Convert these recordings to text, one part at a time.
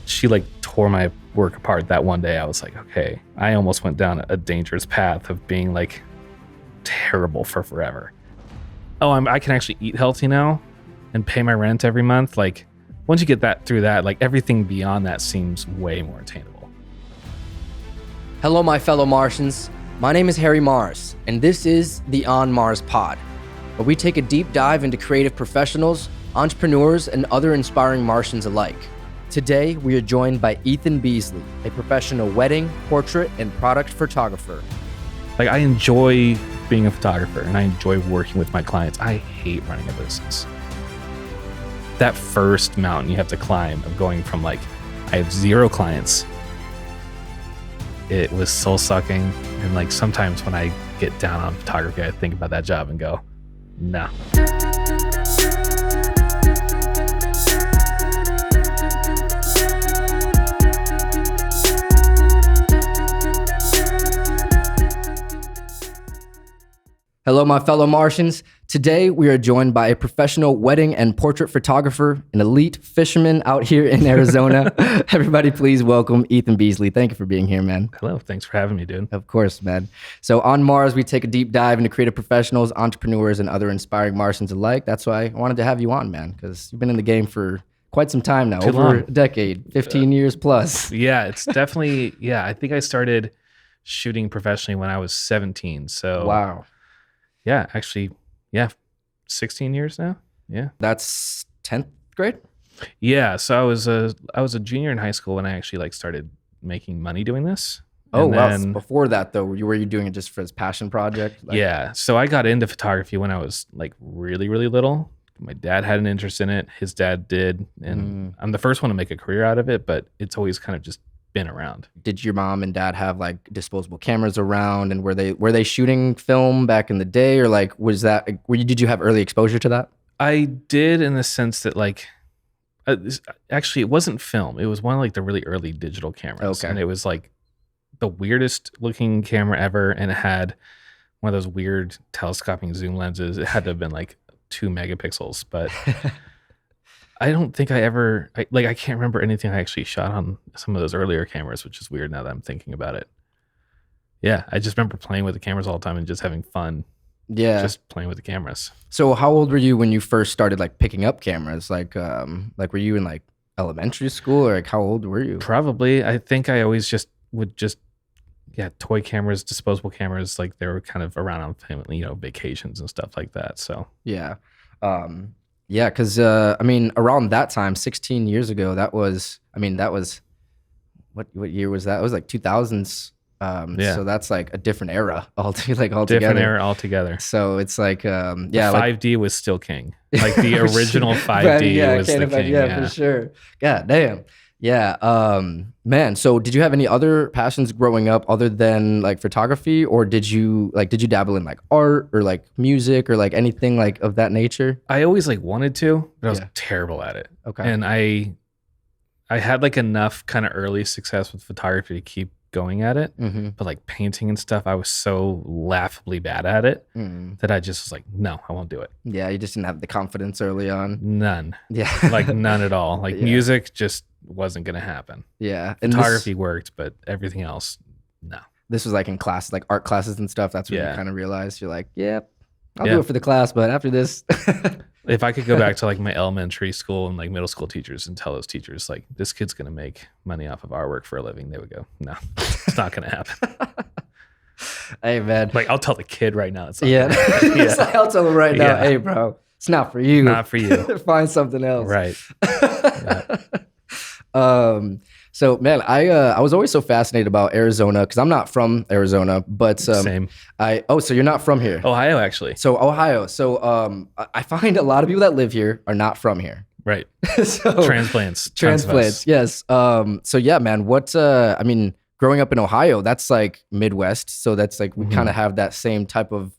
she like tore my work apart that one day. I was like, okay, I almost went down a dangerous path of being like terrible for forever. Oh, I can actually eat healthy now and pay my rent every month. Like once you get that through that, like everything beyond that seems way more attainable. Hello, my fellow Martians. My name is Harry Mars, and this is the On Mars Pod, where we take a deep dive into creative professionals, entrepreneurs, and other inspiring Martians alike. Today, we are joined by Ethan Beazley, a professional wedding, portrait, and product photographer. Like I enjoy being a photographer and I enjoy working with my clients. I hate running a business. That first mountain you have to climb of going from like, I have 0 clients. It was soul sucking. And like sometimes when I get down on photography, I think about that job and go, no. Hello, my fellow Martians. Today, we are joined by a professional wedding and portrait photographer, an elite fisherman out here in Arizona. Everybody, please welcome Ethan Beazley. Thank you for being here, man. Hello, thanks for having me, dude. Of course, man. So on Mars, we take a deep dive into creative professionals, entrepreneurs, and other inspiring Martians alike. That's why I wanted to have you on, man, because you've been in the game for quite some time now, over a decade, 15 years plus. Yeah, it's definitely, I think I started shooting professionally when I was 17. So wow. Yeah, actually, 16 years now. Yeah. That's 10th grade? Yeah, so I was a junior in high school when I actually like started making money doing this. Oh, wow. So before that though, were you doing it just for his passion project? Yeah. So I got into photography when I was like really, really little. My dad had an interest in it. His dad did. And I'm the first one to make a career out of it, but it's always kind of just been around. Did your mom and dad have like disposable cameras around, and were they shooting film back in the day, or like did you have early exposure to that? I did, in the sense that like actually it wasn't film. It was one of like the really early digital cameras. Okay. And it was like the weirdest looking camera ever, and it had one of those weird telescoping zoom lenses. It had to have been like 2 megapixels, but I don't think I can't remember anything I actually shot on some of those earlier cameras, which is weird now that I'm thinking about it. Yeah, I just remember playing with the cameras all the time and just having fun. Yeah. Just playing with the cameras. So how old were you when you first started like picking up cameras? Like were you in like elementary school, or like how old were you? Probably. I think I always would toy cameras, disposable cameras, like they were kind of around on family, vacations and stuff like that. So yeah. Yeah, because around that time, 16 years ago, that was what year was that? It was like 2000s. So that's like a different era altogether. Different era altogether. So it's like, the 5D was still king. Like the original 5D was the king. Yeah, for sure. God damn. Yeah. Man, so did you have any other passions growing up other than like photography, or did you dabble in like art or like music or like anything like of that nature? I always like wanted to, but I was terrible at it. Okay. And I had like enough kind of early success with photography to keep going at it, but like painting and stuff, I was so laughably bad at it that I just was like, no, I won't do it. Yeah, you just didn't have the confidence early on. None. Yeah. Like none at all. Like music just wasn't gonna happen. Yeah. And photography worked, but everything else, no. This was like in classes, like art classes and stuff. That's when you kind of realized you're like, I'll do it for the class, but after this. If I could go back to like my elementary school and like middle school teachers and tell those teachers like, this kid's gonna make money off of our work for a living, they would go, no, it's not gonna happen. Hey man, like I'll tell the kid right now. It's not I'll tell him right now. Hey bro, it's not for you. Not for you. Find something else. Right. So man, I was always so fascinated about Arizona because I'm not from Arizona, but same. So you're not from here? Ohio, actually. So Ohio. So I find a lot of people that live here are not from here. Right. So transplants. Yes. So yeah, man. Growing up in Ohio, that's like Midwest. So that's like we kind of have that same type of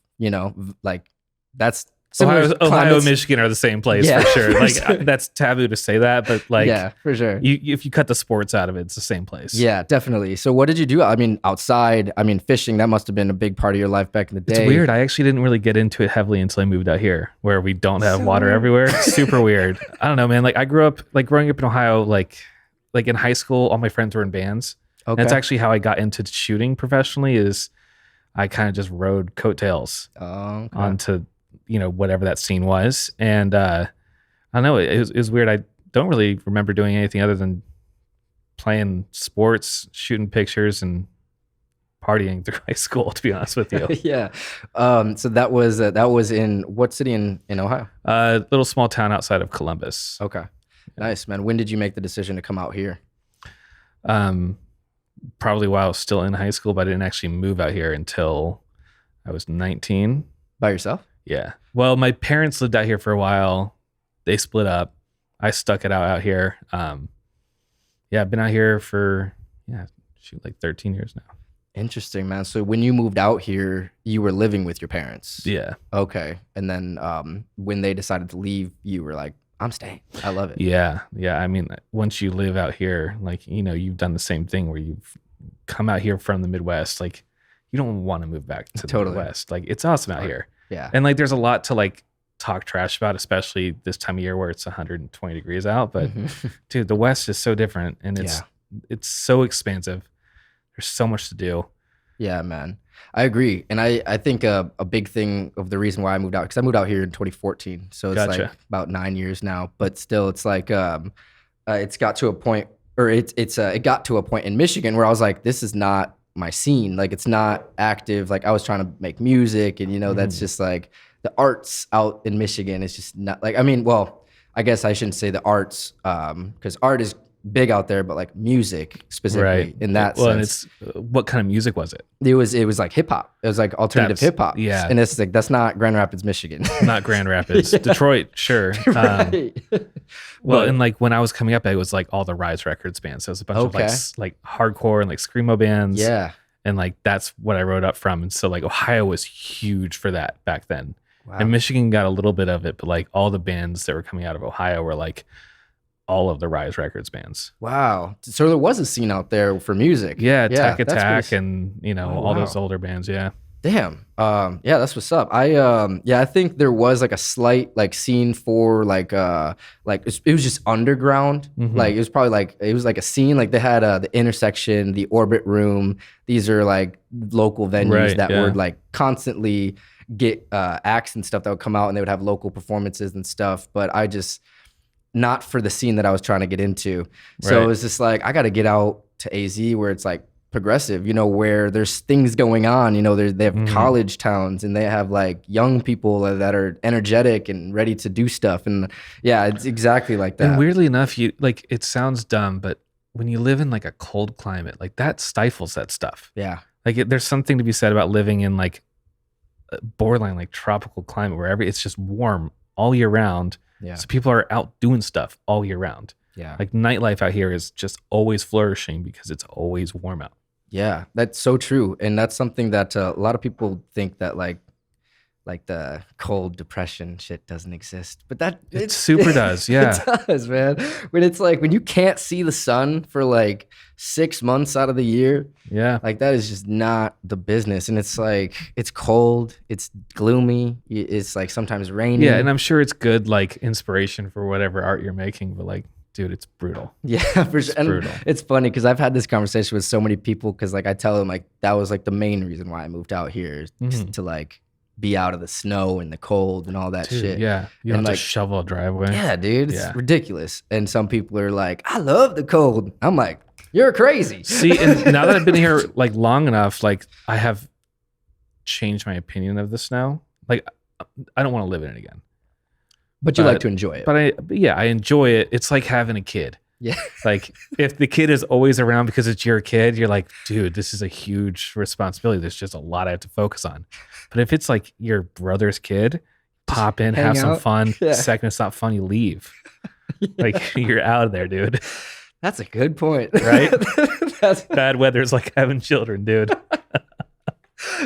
like that's. Ohio and Michigan are the same place for sure. Like that's taboo to say that, but like for sure. If you cut the sports out of it, it's the same place. Yeah, definitely. So what did you do? Outside, fishing, that must have been a big part of your life back in the day. It's weird. I actually didn't really get into it heavily until I moved out here where we don't have water everywhere. Super weird. I don't know, man. Like I grew up, like growing up in Ohio, like like in high school, all my friends were in bands. And that's Okay. actually how I got into shooting professionally. Is I kind of just rode coattails Oh, okay. onto whatever that scene was, and I don't know. It was weird. I don't really remember doing anything other than playing sports, shooting pictures, and partying through high school. To be honest with you, Yeah. So that was in what city in Ohio? little small town outside of Columbus. Okay. Nice, man. When did you make the decision to come out here? Probably while I was still in high school, but I didn't actually move out here until I was 19. By yourself? Yeah. Well, my parents lived out here for a while. They split up. I stuck it out here. Yeah, I've been out here for like 13 years now. Interesting, man. So when you moved out here, you were living with your parents. Yeah. Okay. And then when they decided to leave, you were like, I'm staying. I love it. Yeah. Yeah. I mean, once you live out here, like, you've done the same thing where you've come out here from the Midwest. Like, you don't want to move back to the Midwest. Like, it's awesome out here. Yeah. And like, there's a lot to like talk trash about, especially this time of year where it's 120 degrees out. But dude, the West is so different, and it's so expansive. There's so much to do. Yeah, man. I agree. And I think a big thing of the reason why I moved out, because I moved out here in 2014. So it's like about 9 years now. But still, it's like it's got to a point, or it got to a point in Michigan where I was like, this is not my scene. Like, it's not active. Like, I was trying to make music, and that's just like the arts out in Michigan is just not like, I mean, well, I guess I shouldn't say the arts, because art is big out there, but like music specifically in that sense. And it's what kind of music was it? It was like hip hop. It was like alternative hip hop. Yeah. And it's like, that's not Grand Rapids, Michigan. Not Grand Rapids. Detroit, sure. Right. Well, and like when I was coming up, it was like all the Rise Records bands. So it was a bunch of like hardcore and like screamo bands. Yeah. And like that's what I wrote up from. And so like Ohio was huge for that back then. Wow. And Michigan got a little bit of it, but like all the bands that were coming out of Ohio were like all of the Rise Records bands. Wow. So there was a scene out there for music. Yeah, Attack and all those older bands, yeah. Damn. Yeah, that's what's up. I think there was like a slight like scene for like it was just underground. Like it was probably like it was like a scene, like they had the Intersection, the Orbit Room. These are like local venues that would like constantly get acts and stuff that would come out, and they would have local performances and stuff. But I just not for the scene that I was trying to get into. So it was just like, I got to get out to AZ where it's like progressive, where there's things going on, they have college towns, and they have like young people that are energetic and ready to do stuff. And yeah, it's exactly like that. And weirdly enough, it sounds dumb, but when you live in like a cold climate, like that stifles that stuff. Yeah. Like there's something to be said about living in like a borderline, like tropical climate where it's just warm all year round. Yeah. So people are out doing stuff all year round. Yeah. Like nightlife out here is just always flourishing because it's always warm out. Yeah, that's so true. And that's something that a lot of people think that like the cold depression shit doesn't exist. But it super does. Yeah. It does, man. When it's like when you can't see the sun for like 6 months out of the year. Yeah. Like that is just not the business. And it's like, it's cold, it's gloomy, it's like sometimes rainy. Yeah, and I'm sure it's good like inspiration for whatever art you're making, but like, dude, it's brutal. Yeah, for sure. And brutal. It's funny because I've had this conversation with so many people because like I tell them like that was like the main reason why I moved out here is to like be out of the snow and the cold and all that shit. Yeah, you don't have to shovel a driveway. Yeah, dude, it's ridiculous. And some people are like, I love the cold. I'm like, you're crazy. See, and now that I've been here like long enough, like I have changed my opinion of this now. Like I don't want to live in it again. But you like to enjoy it. But I enjoy it. It's like having a kid. Yeah. Like if the kid is always around because it's your kid, you're like, dude, this is a huge responsibility. There's just a lot I have to focus on. But if it's like your brother's kid, pop in, have some fun. Yeah. Second it's not fun, you leave. Like you're out of there, dude. That's a good point. Right? Bad weather is like having children, dude.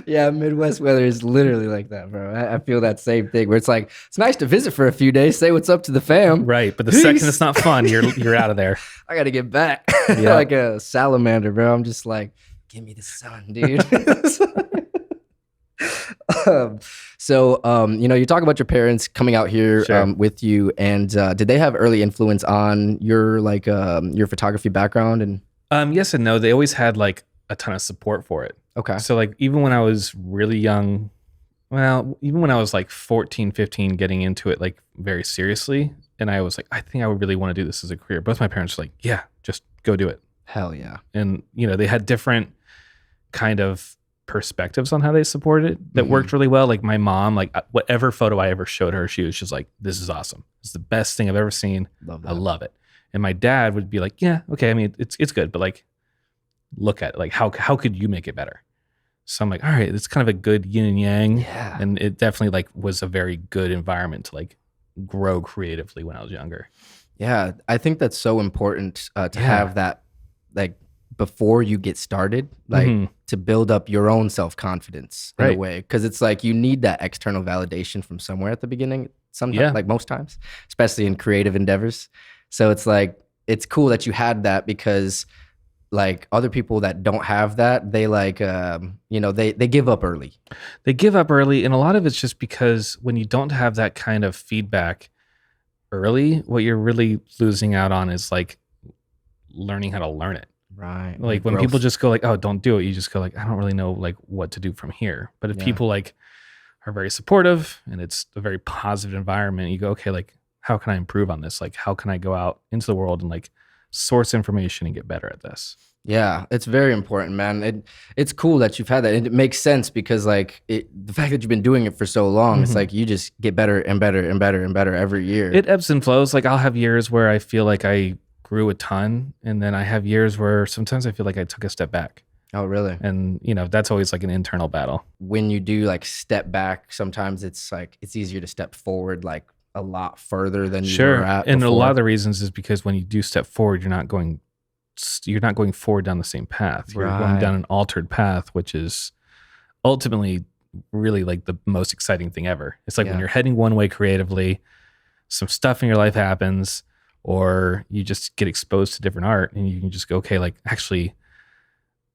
Yeah, Midwest weather is literally like that, bro. I feel that same thing where it's like, it's nice to visit for a few days, say what's up to the fam. Right, but the second it's not fun, you're out of there. I got to get back. Yeah. Like a salamander, bro. I'm just like, give me the sun, dude. um, you talk about your parents coming out here Sure. with you, and did they have early influence on your photography background? And Yes and no. They always had like a ton of support for it. okay, So like even when I was really young, well, even when I was like 14, 15, getting into it like very seriously, and I was like, I think I would really want to do this as a career. Both my parents were like, yeah, just go do it. hell yeah, And they had different kind of perspectives on how they supported it that worked really well. Like my mom, like whatever photo I ever showed her, she was just like, this is awesome. It's the best thing I've ever seen. love I that. love it. And my dad would be like, yeah, okay. I mean, it's good, but like, look at it. Like, how could you make it better? So I'm like, all right, it's kind of a good yin and yang. Yeah. And it definitely like was a very good environment to like grow creatively when I was younger. Yeah, I think that's so important to Yeah. have that, like, before you get started, like Mhm. to build up your own self-confidence in a Right. way, because it's like you need that external validation from somewhere at the beginning. Sometimes, Yeah. like most times, especially in creative endeavors. So it's like it's cool that you had that, because like other people that don't have that, they like they give up early. They give up early, and a lot of it's just because when you don't have that kind of feedback early, what you're really losing out on is like learning how to learn it. Right. Like when people just go like, oh, don't do it, you just go like, I don't really know like what to do from here. But if Yeah. people like are very supportive and it's a very positive environment, you go, okay, like how can I improve on this? Like how can I go out into the world and like source information and get better at this? Yeah, it's very important, man. It's cool that you've had that. And it makes sense because like the fact that you've been doing it for so long, it's Mhm. like you just get better and better and better and better every year. It ebbs and flows. Like I'll have years where I feel like I grew a ton, and then I have years where sometimes I feel like I took a step back. Oh, really? And that's always like an internal battle. When you do like step back, sometimes it's like it's easier to step forward like a lot further than you were at And a before. lot of the reasons is because when you do step forward, you're not going forward down the same path. You're going Right. down an altered path, which is ultimately really like the most exciting thing ever. It's like Yeah. when you're heading one way creatively, some stuff in your life happens, or you just get exposed to different art, and you can just go, okay, like actually,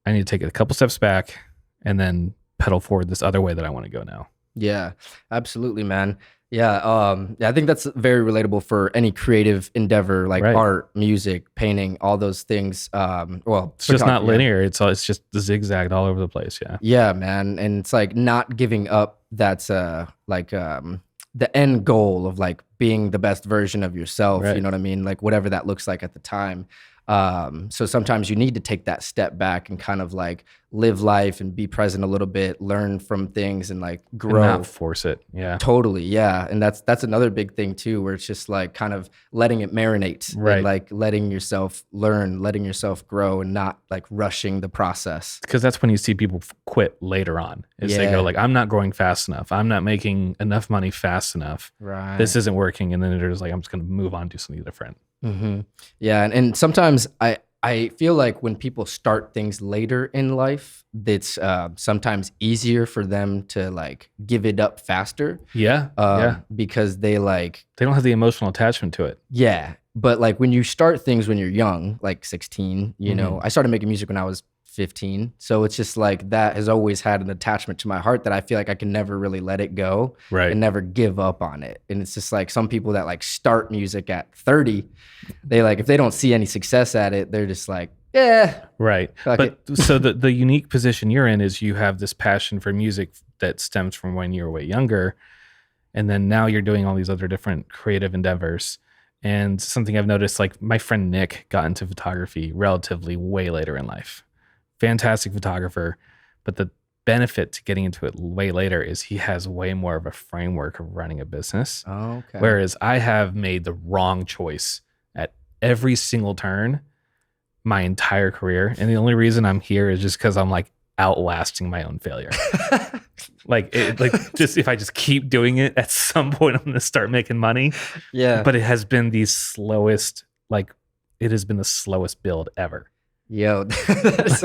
I need to take it a couple steps back and then pedal forward this other way that I want to go now. Yeah, absolutely, man. Yeah, I think that's very relatable for any creative endeavor, like Right. art, music, painting, all those things. Well, It's just not photography, yeah. linear. It's just zigzagged all over the place. Yeah. Yeah, man. And it's like not giving up. That's the end goal of like being the best version of yourself. Right. You know what I mean? Like whatever that looks like at the time. So sometimes you need to take that step back and kind of like live life and be present a little bit, learn from things and like And grow. not force it. Yeah. Totally, yeah, and that's another big thing too, where it's just like kind of letting it marinate, Right. And like letting yourself learn, letting yourself grow, and not like rushing the process. Because that's when you see people quit later on. Is they Yeah. go like, I'm not growing fast enough. I'm not making enough money fast enough. Right. This isn't working. And then they're just like, I'm just going to move on, do something different. Mm-hmm. Yeah, and sometimes I feel like when people start things later in life, it's sometimes easier for them to like give it up faster. Yeah. Yeah. Because they like They don't have the emotional attachment to it. yeah. But like when you start things when you're young, like 16, you Mm-hmm. know, I started making music when I was 15. So it's just like that has always had an attachment to my heart that I feel like I can never really let it go Right. and never give up on it. And it's just like some people that like start music at 30, they like if they don't see any success at it, they're just like, yeah. Right. Fuck But so the unique position you're in is you have this passion for music that stems from when you were way younger. And then now you're doing all these other different creative endeavors. And something I've noticed, like my friend Nick got into photography relatively way later in life. Fantastic photographer. But the benefit to getting into it way later is he has way more of a framework of running a business. Oh, okay. Whereas I have made the wrong choice at every single turn my entire career. And the only reason I'm here is just because I'm like outlasting my own failure. Just if I just keep doing it, at some point I'm going to start making money. Yeah. But it has been the slowest, it has been the slowest build ever. Yo. That's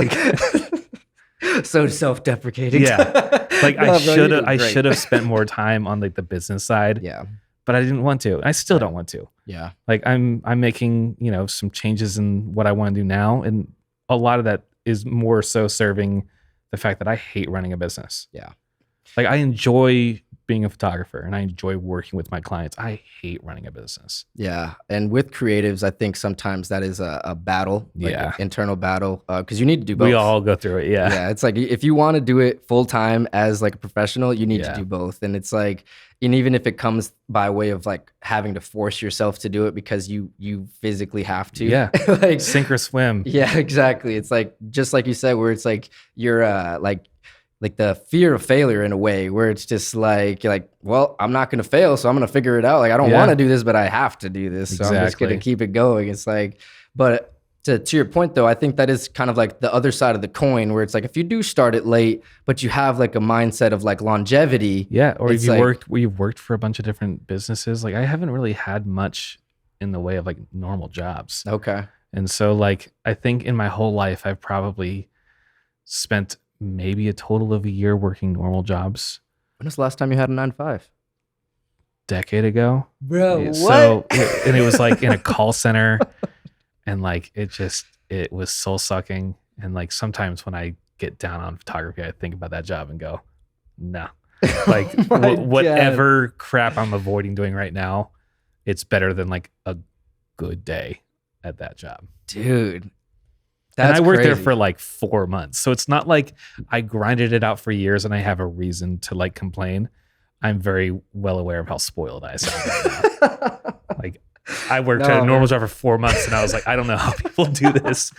so self-deprecating. Yeah. Like No, bro, I you did should have great. spent more time on like the business side, Yeah. but I didn't want to. I still don't want to. Yeah. Like I'm making, some changes in what I want to do now. And a lot of that is more so serving the fact that I hate running a business. Yeah. Like I enjoy being a photographer and I enjoy working with my clients. I hate running a business. Yeah, and with creatives, I think sometimes that is a battle, like an Yeah. internal battle, because you need to do We both. all go through it. Yeah. Yeah, it's like if you want to do it full time as like a professional, you need to Yeah. do both. And it's like, and even if it comes by way of like having to force yourself to do it because you physically have to. Yeah. Like Sink or swim. yeah, exactly. It's like just like you said, where it's like you're like the fear of failure in a way, where it's just like you're like, well, I'm not gonna fail, so I'm gonna figure it out. Like I don't Yeah. want to do this, but I have to do this, so I'm just gonna Exactly. keep it going. It's like, but to your point though, I think that is kind of like the other side of the coin, where it's like if you do start it late, but you have like a mindset of like longevity. Yeah. Or if it's you like, you've worked for a bunch of different businesses, like I haven't really had much in the way of like normal jobs. okay, And so like I think in my whole life I've probably spent maybe a total of a year working normal jobs. when was the last time you had a 9 to 5? Decade ago. Bro, Yeah, what? So and it was like in a call center and like it was soul sucking. And like sometimes when I get down on photography, I think about that job and go, no. Like Oh my whatever crap I'm avoiding doing right now, it's better than like a good day at that job. Dude. And I worked there crazy. for like 4 months. So it's not like I grinded it out for years and I have a reason to like complain. I'm very well aware of how spoiled I sound right now. Like I worked at a normal job for 4 months and I was like, I don't know how people do this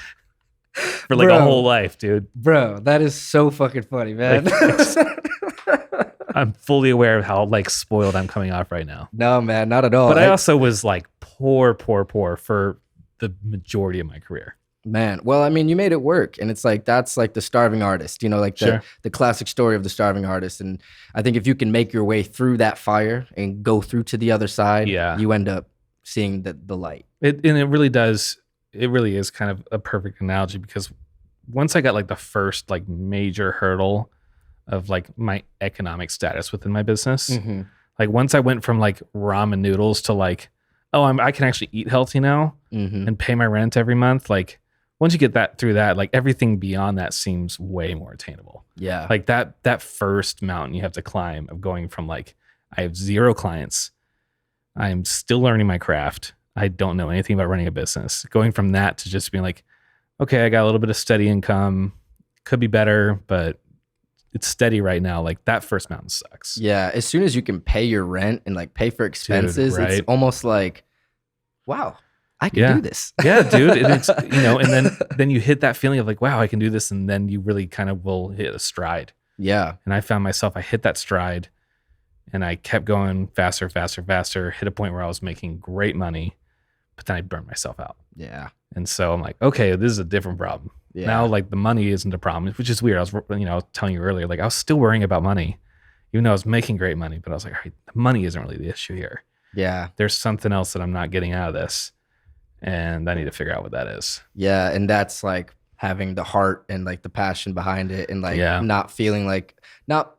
for like a whole life, dude. Bro, that is so fucking funny, man. I'm fully aware of how like spoiled I'm coming off right now. No, man, not at all. But I also was like poor for the majority of my career. Man, well, I mean, you made it work, and it's like that's like the starving artist, you know, like the classic story of the starving artist. And I think if you can make your way through that fire and go through to the other side, Yeah. you end up seeing the light. It really does. It really is kind of a perfect analogy because once I got like the first like major hurdle of like my economic status within my business, Mm-hmm. like once I went from like ramen noodles to like, oh, I can actually eat healthy now Mm-hmm. and pay my rent every month. Like once you get that through that, like everything beyond that seems way more attainable. Yeah. Like that first mountain you have to climb of going from like, I have 0 clients. I'm still learning my craft. I don't know anything about running a business. Going from that to just being like, okay, I got a little bit of steady income. Could be better, but it's steady right now. Like that first mountain sucks. Yeah. As soon as you can pay your rent and like pay for expenses, right? It's almost like, wow, I can do this. Yeah, dude. And it's, and then you hit that feeling of like, wow, I can do this. And then you really kind of will hit a stride. Yeah. And I found myself, I hit that stride and I kept going faster, hit a point where I was making great money, but then I burned myself out. Yeah. And so I'm like, okay, this is a different problem. Yeah. Now, like the money isn't a problem, which is weird. I was telling you earlier, like I was still worrying about money, even though I was making great money, but I was like, all right, the money isn't really the issue here. Yeah. There's something else that I'm not getting out of this. And I need to figure out what that is. Yeah. And that's like having the heart and like the passion behind it and like not feeling like, not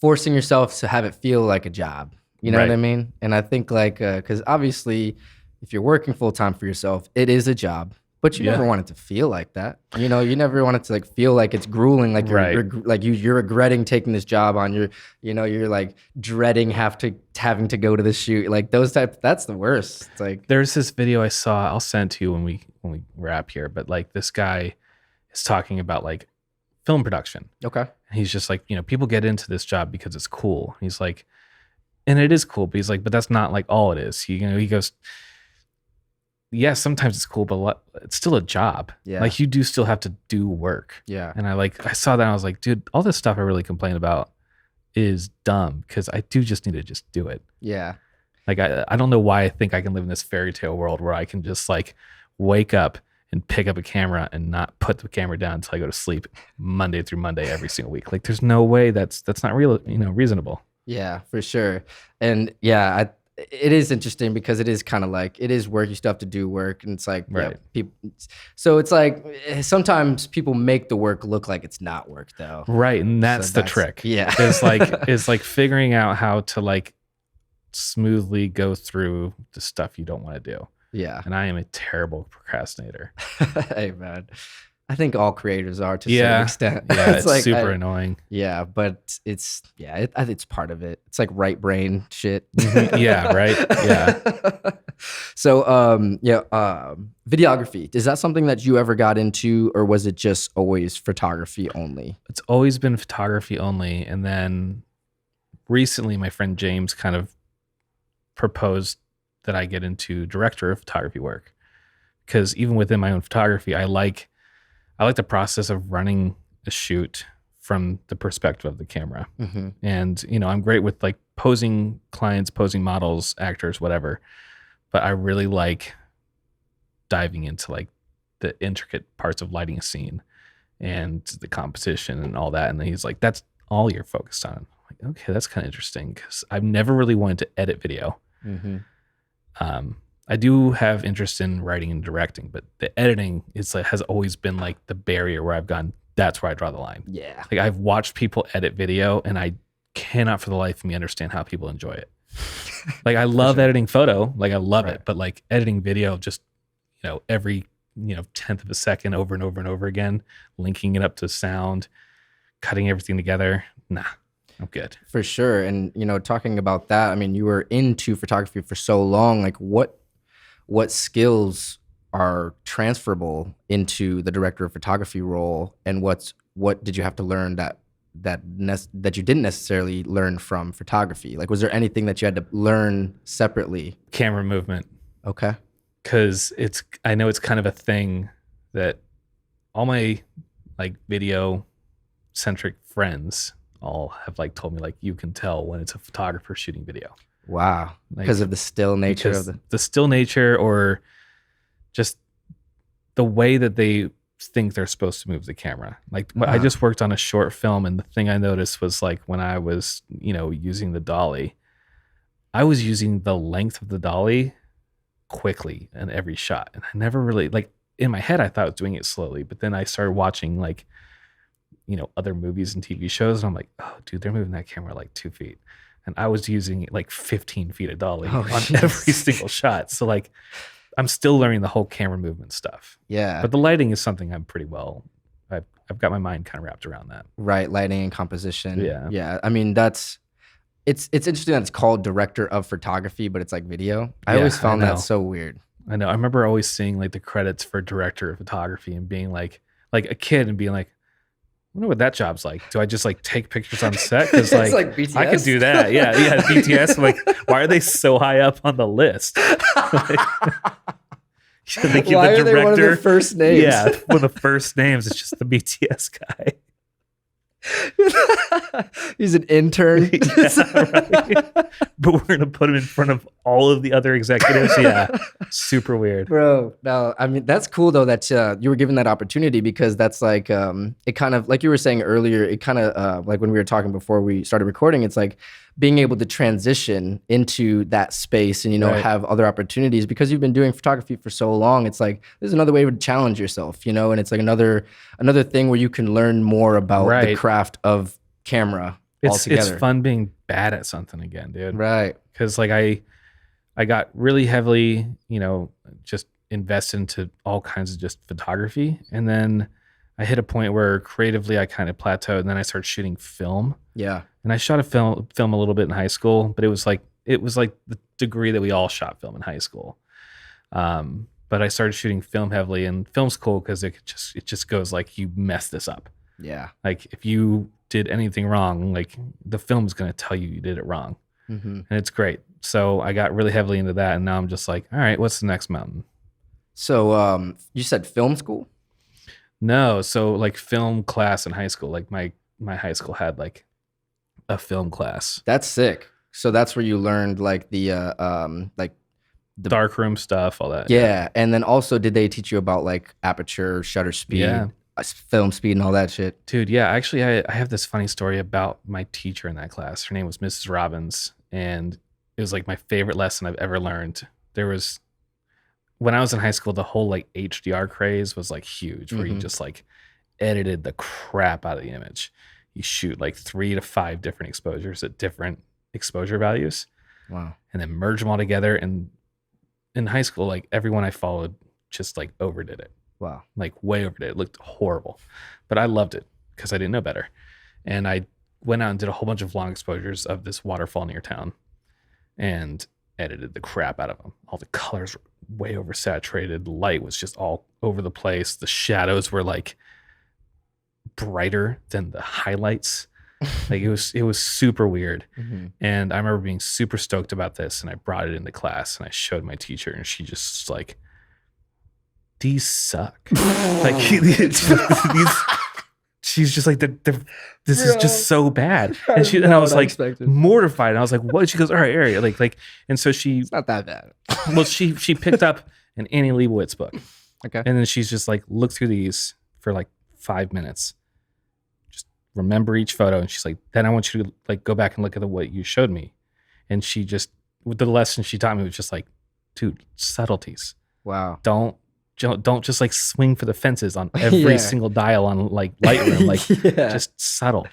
forcing yourself to have it feel like a job. You know what I mean? And I think like, because obviously if you're working full time for yourself, it is a job. But you never want it to feel like that. You know, you never want it to like feel like it's grueling, like you're regretting taking this job on. You're like dreading having to go to the shoot. Like those that's the worst. It's like there's this video I saw. I'll send to you when we wrap here. But like this guy is talking about like film production. Okay. And he's just like, people get into this job because it's cool. He's like, and it is cool, but he's like, but that's not like all it is. He goes, yeah, sometimes it's cool, but it's still a job. Yeah. Like you do still have to do work. Yeah. And I saw that and I was like, dude, all this stuff I really complain about is dumb because I do just need to just do it. Yeah. Like I don't know why I think I can live in this fairy tale world where I can just like wake up and pick up a camera and not put the camera down until I go to sleep Monday through Monday every single week. Like there's no way that's not real, reasonable. Yeah, for sure. And yeah, it is interesting because it is kind of like it is work. You still have to do work, and it's like people. So it's like sometimes people make the work look like it's not work, though. Right, and that's the trick. Yeah, is like figuring out how to like smoothly go through the stuff you don't want to do. Yeah, and I am a terrible procrastinator. Hey man, I think all creators are to a certain Yeah. extent. Yeah. It's It's like, super annoying. yeah, but I think it's part of it. It's like right brain shit. Yeah. Right. Yeah. So, videography, is that something that you ever got into, or was it just always photography only? It's always been photography only. And then recently, my friend James kind of proposed that I get into director of photography work, because even within my own photography, I like the process of running a shoot from the perspective of the camera. Mm-hmm. And, I'm great with like posing clients, posing models, actors, whatever. But I really like diving into like the intricate parts of lighting a scene and the composition and all that. And then he's like, that's all you're focused on. I'm like, okay, that's kind of interesting, because I've never really wanted to edit video. Mm-hmm. I do have interest in writing and directing, but the editing has always been like the barrier where I've gone, that's where I draw the line. Yeah. Like I've watched people edit video and I cannot for the life of me understand how people enjoy it. Like I love editing photo, like I love it, but like editing video, just, every, 10th of a second over and over and over again, linking it up to sound, cutting everything together. Nah, I'm good. For sure. And, talking about that, I mean, you were into photography for so long. Like what skills are transferable into the director of photography role, and what did you have to learn that you didn't necessarily learn from photography? Like, was there anything that you had to learn separately? Camera movement. Okay. Because I know it's kind of a thing that all my like video centric friends all have like told me, like, you can tell when it's a photographer shooting video. Wow. Like, because of the still nature of the still nature, or just the way that they think they're supposed to move the camera. Like I just worked on a short film, and the thing I noticed was like when I was, using the dolly, I was using the length of the dolly quickly in every shot. And I never really, like, in my head, I thought I was doing it slowly, but then I started watching like, other movies and TV shows, and I'm like, oh dude, they're moving that camera like 2 feet. And I was using like 15 feet of dolly on every single shot. So like, I'm still learning the whole camera movement stuff. Yeah. But the lighting is something I'm pretty well, I've got my mind kind of wrapped around that. Right. Lighting and composition. Yeah. Yeah. I mean, it's interesting that it's called director of photography, but it's like video. I always found that so weird. I know. I remember always seeing like the credits for director of photography and being like a kid and being like, I wonder what that job's like. Do I just like take pictures on set? Because like, like BTS. I could do that. Yeah, BTS. I'm like, why are they so high up on the list? Like, why are they one of the first names? Yeah, one of the first names is just the BTS guy. He's an intern. Yeah, right. But we're gonna put him in front of all of the other executives. Yeah, super weird, bro. No, I mean, that's cool though that you were given that opportunity, because that's like it kind of, like you were saying earlier, it kind of like when we were talking before we started recording, it's like being able to transition into that space and have other opportunities, because you've been doing photography for so long. It's like there's another way to challenge yourself, and it's like another thing where you can learn more about the craft of camera altogether. It's fun being bad at something again, dude. Right. Because like I got really heavily, just invested into all kinds of just photography, and then I hit a point where creatively I kind of plateaued, and then I started shooting film. Yeah. And I shot a film a little bit in high school, but it was like the degree that we all shot film in high school. But I started shooting film heavily, and film's cool because it just goes like, you mess this up. Yeah. Like if you did anything wrong, like the film's going to tell you did it wrong. Mm-hmm. And it's great. So I got really heavily into that, and now I'm just like, all right, what's the next mountain? So you said film school? No, so like film class in high school. Like my high school had like a film class. That's sick. So that's where you learned like the darkroom stuff, all that. Yeah. And then also, did they teach you about like aperture, shutter speed, film speed, and all that shit? Dude, yeah. Actually, I have this funny story about my teacher in that class. Her name was Mrs. Robbins, and it was like my favorite lesson I've ever learned. When I was in high school, the whole like HDR craze was like huge, where you just like edited the crap out of the image. You shoot like 3 to 5 different exposures at different exposure values. Wow. And then merge them all together. And in high school, like everyone I followed just like overdid it. Wow. like way overdid it. It looked horrible, but I loved it because I didn't know better. And I went out and did a whole bunch of long exposures of this waterfall near town and edited the crap out of them. All the colors were way oversaturated. The light was just all over the place. The shadows were like brighter than the highlights. Like it was super weird. And I remember being super stoked about this, and I brought it into class and I showed my teacher, and she just like, these suck. Like these, she's just like, this is just so bad. And I was like mortified. And I was like, what? She goes, all right, Ari, like, and so It's not that bad. well, she picked up an Annie Leibovitz book. Okay. And then she's just like, look through these for like 5 minutes. Just remember each photo. And she's like, then I want you to like go back and look at what you showed me. And she just, with the lesson she taught me was just like, dude, subtleties. Wow. Don't just like swing for the fences on every single dial on like Lightroom. Like just subtle.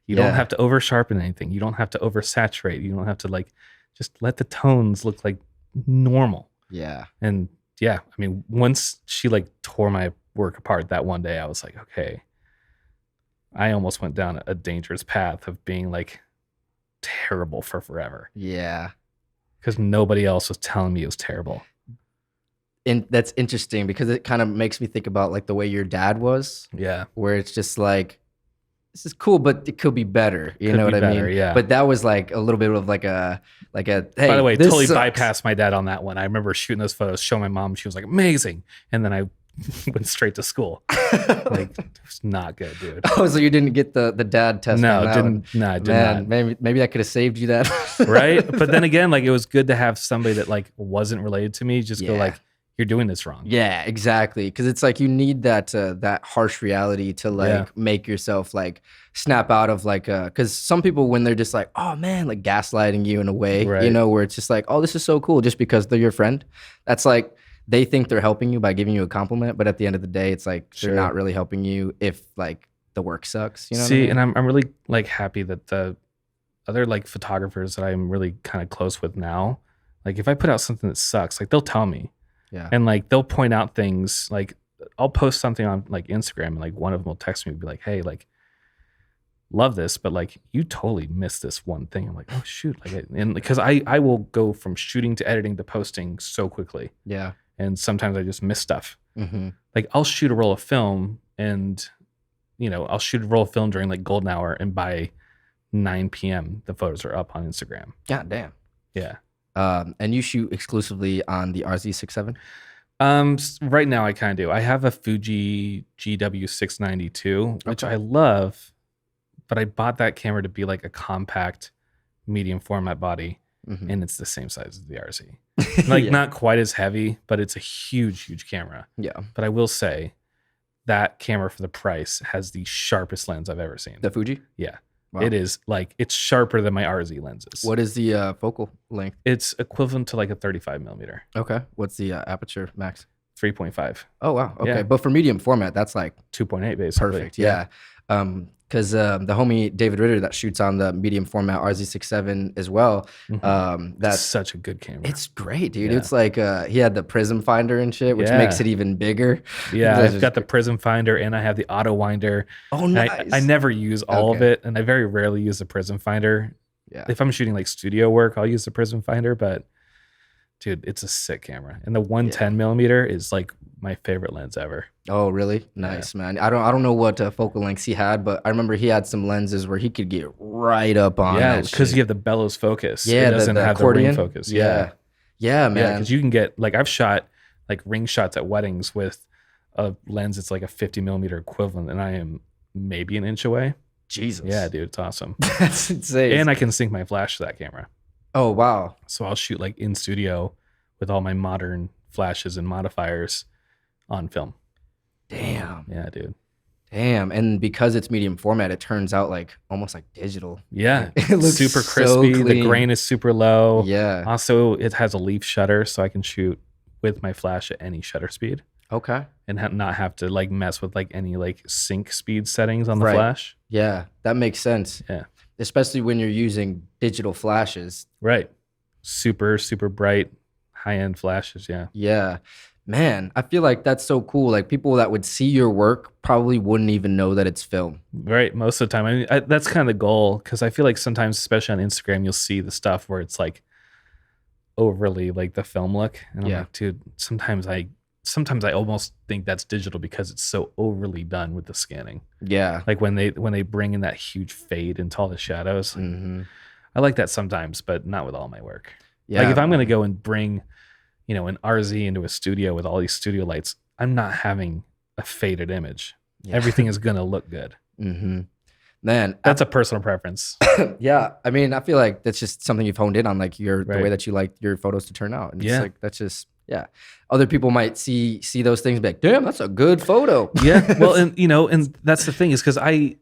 You don't have to over sharpen anything. You don't have to over saturate. You don't have to like, just let the tones look like normal. Yeah. And yeah, I mean, once she like tore my work apart that one day, I was like, okay, I almost went down a dangerous path of being like terrible for forever. Yeah. Because nobody else was telling me it was terrible. And that's interesting because it kind of makes me think about like the way your dad was. Yeah. Where it's just like, this is cool, but it could be better. You know what I mean? Yeah. But that was like a little bit of like a, hey, by the way, this totally sucks. bypassed my dad on that one. I remember shooting those photos, showing my mom. She was like, amazing. And then I went straight to school. Like, it was not good, dude. Oh, so you didn't get the dad test? No, on that didn't. one. No, I did Man, not. maybe that could have saved you that. Right. But then again, like it was good to have somebody that like wasn't related to me just go Yeah. like, you're doing this wrong. Yeah, exactly. Because it's like you need that that harsh reality to like make yourself like snap out of like because some people when they're just like, oh man, like gaslighting you in a way, you Right. know, where it's just like, oh, this is so cool just because they're your friend. That's like they think they're helping you by giving you a compliment, but at the end of the day, it's like Sure. they're not really helping you if like the work sucks. You know what I See, mean? and I'm really like happy that the other like photographers that I'm really kind of close with now, like if I put out something that sucks, like they'll tell me. Yeah. And like they'll point out things, like I'll post something on like Instagram and like one of them will text me and be like, hey, like love this, but like you totally missed this one thing. I'm like, oh shoot. Like and because I will go from shooting to editing to posting so quickly. Yeah. And sometimes I just miss stuff. Mm-hmm. Like I'll shoot a roll of film and I'll shoot a roll of film during like golden hour, and by 9 p.m. the photos are up on Instagram. God damn. Yeah. And you shoot exclusively on the RZ67? Right now I kind of do. I have a Fuji GW692, which Okay. I love, but I bought that camera to be like a compact medium format body, Mhm. and it's the same size as the RZ. Like Yeah. not quite as heavy, but it's a huge camera. Yeah. But I will say that camera for the price has the sharpest lens I've ever seen. The Fuji? Yeah. Wow. It is like, it's sharper than my RZ lenses. What is the focal length? It's equivalent to like a 35 millimeter, Okay. What's the aperture max? 3.5, Oh, wow. Okay. Yeah. But for medium format, that's like 2.8 basically. perfect. Yeah. Because the homie David Ritter that shoots on the medium format RZ67 as well, That's that's such a good camera. it's great, dude. Yeah. It's like he had the prism finder and shit, which makes Yeah. it even bigger. Yeah, That's I've just got the prism finder and I have the auto winder. Oh, And nice. I never use all of Okay. it, and I very rarely use the prism finder. Yeah. If I'm shooting like studio work, I'll use the prism finder, but dude, it's a sick camera. And the 110 millimeter is like my favorite lens ever. Oh, really? Nice, man. I don't know what focal lengths he had, but I remember he had some lenses where he could get right up on Yeah, that because shit. you have the bellows focus. Yeah, it doesn't the have the ring accordion focus. Yeah, Yeah, yeah, yeah, man. because you can get like I've shot like ring shots at weddings with a lens that's like a 50 millimeter equivalent, and I am maybe an inch away. Jesus. Yeah, dude, it's awesome. That's insane. And I can sync my flash to that camera. Oh, wow. So I'll shoot like in studio with all my modern flashes and modifiers on film. Damn. Yeah, dude. Damn. And because it's medium format, it turns out like almost like digital. Yeah, It looks super so crispy. The clean. grain is super low. Yeah. Also, it has a leaf shutter, so I can shoot with my flash at any shutter speed Okay. and not have to like mess with like any like sync speed settings on the Right. flash. Yeah. That makes sense. Yeah. Especially when you're using digital flashes. Right. Super bright, high end flashes. Yeah. Yeah. Man, I feel like that's so cool. Like people that would see your work probably wouldn't even know that it's film. Right. Most of the time. I mean, that's kind of the goal because I feel like sometimes, especially on Instagram, you'll see the stuff where it's like overly like the film look. And I'm Yeah. like, dude, sometimes I almost think that's digital because it's so overly done with the scanning. Yeah. Like when they bring in that huge fade into all the shadows. Mm-hmm. I like that sometimes, but not with all my work. Yeah. Like if I'm going to man. go and bring, an RZ into a studio with all these studio lights, I'm not having a faded image. Yeah. Everything is going to look good. Mm-hmm. Man, That's a personal preference. yeah. I mean, I feel like that's just something you've honed in on, like the way Right. that you like your photos to turn out. And Yeah. it's like that's just Other people might see those things and be like, damn, that's a good photo. Yeah. Well, and that's the thing is because I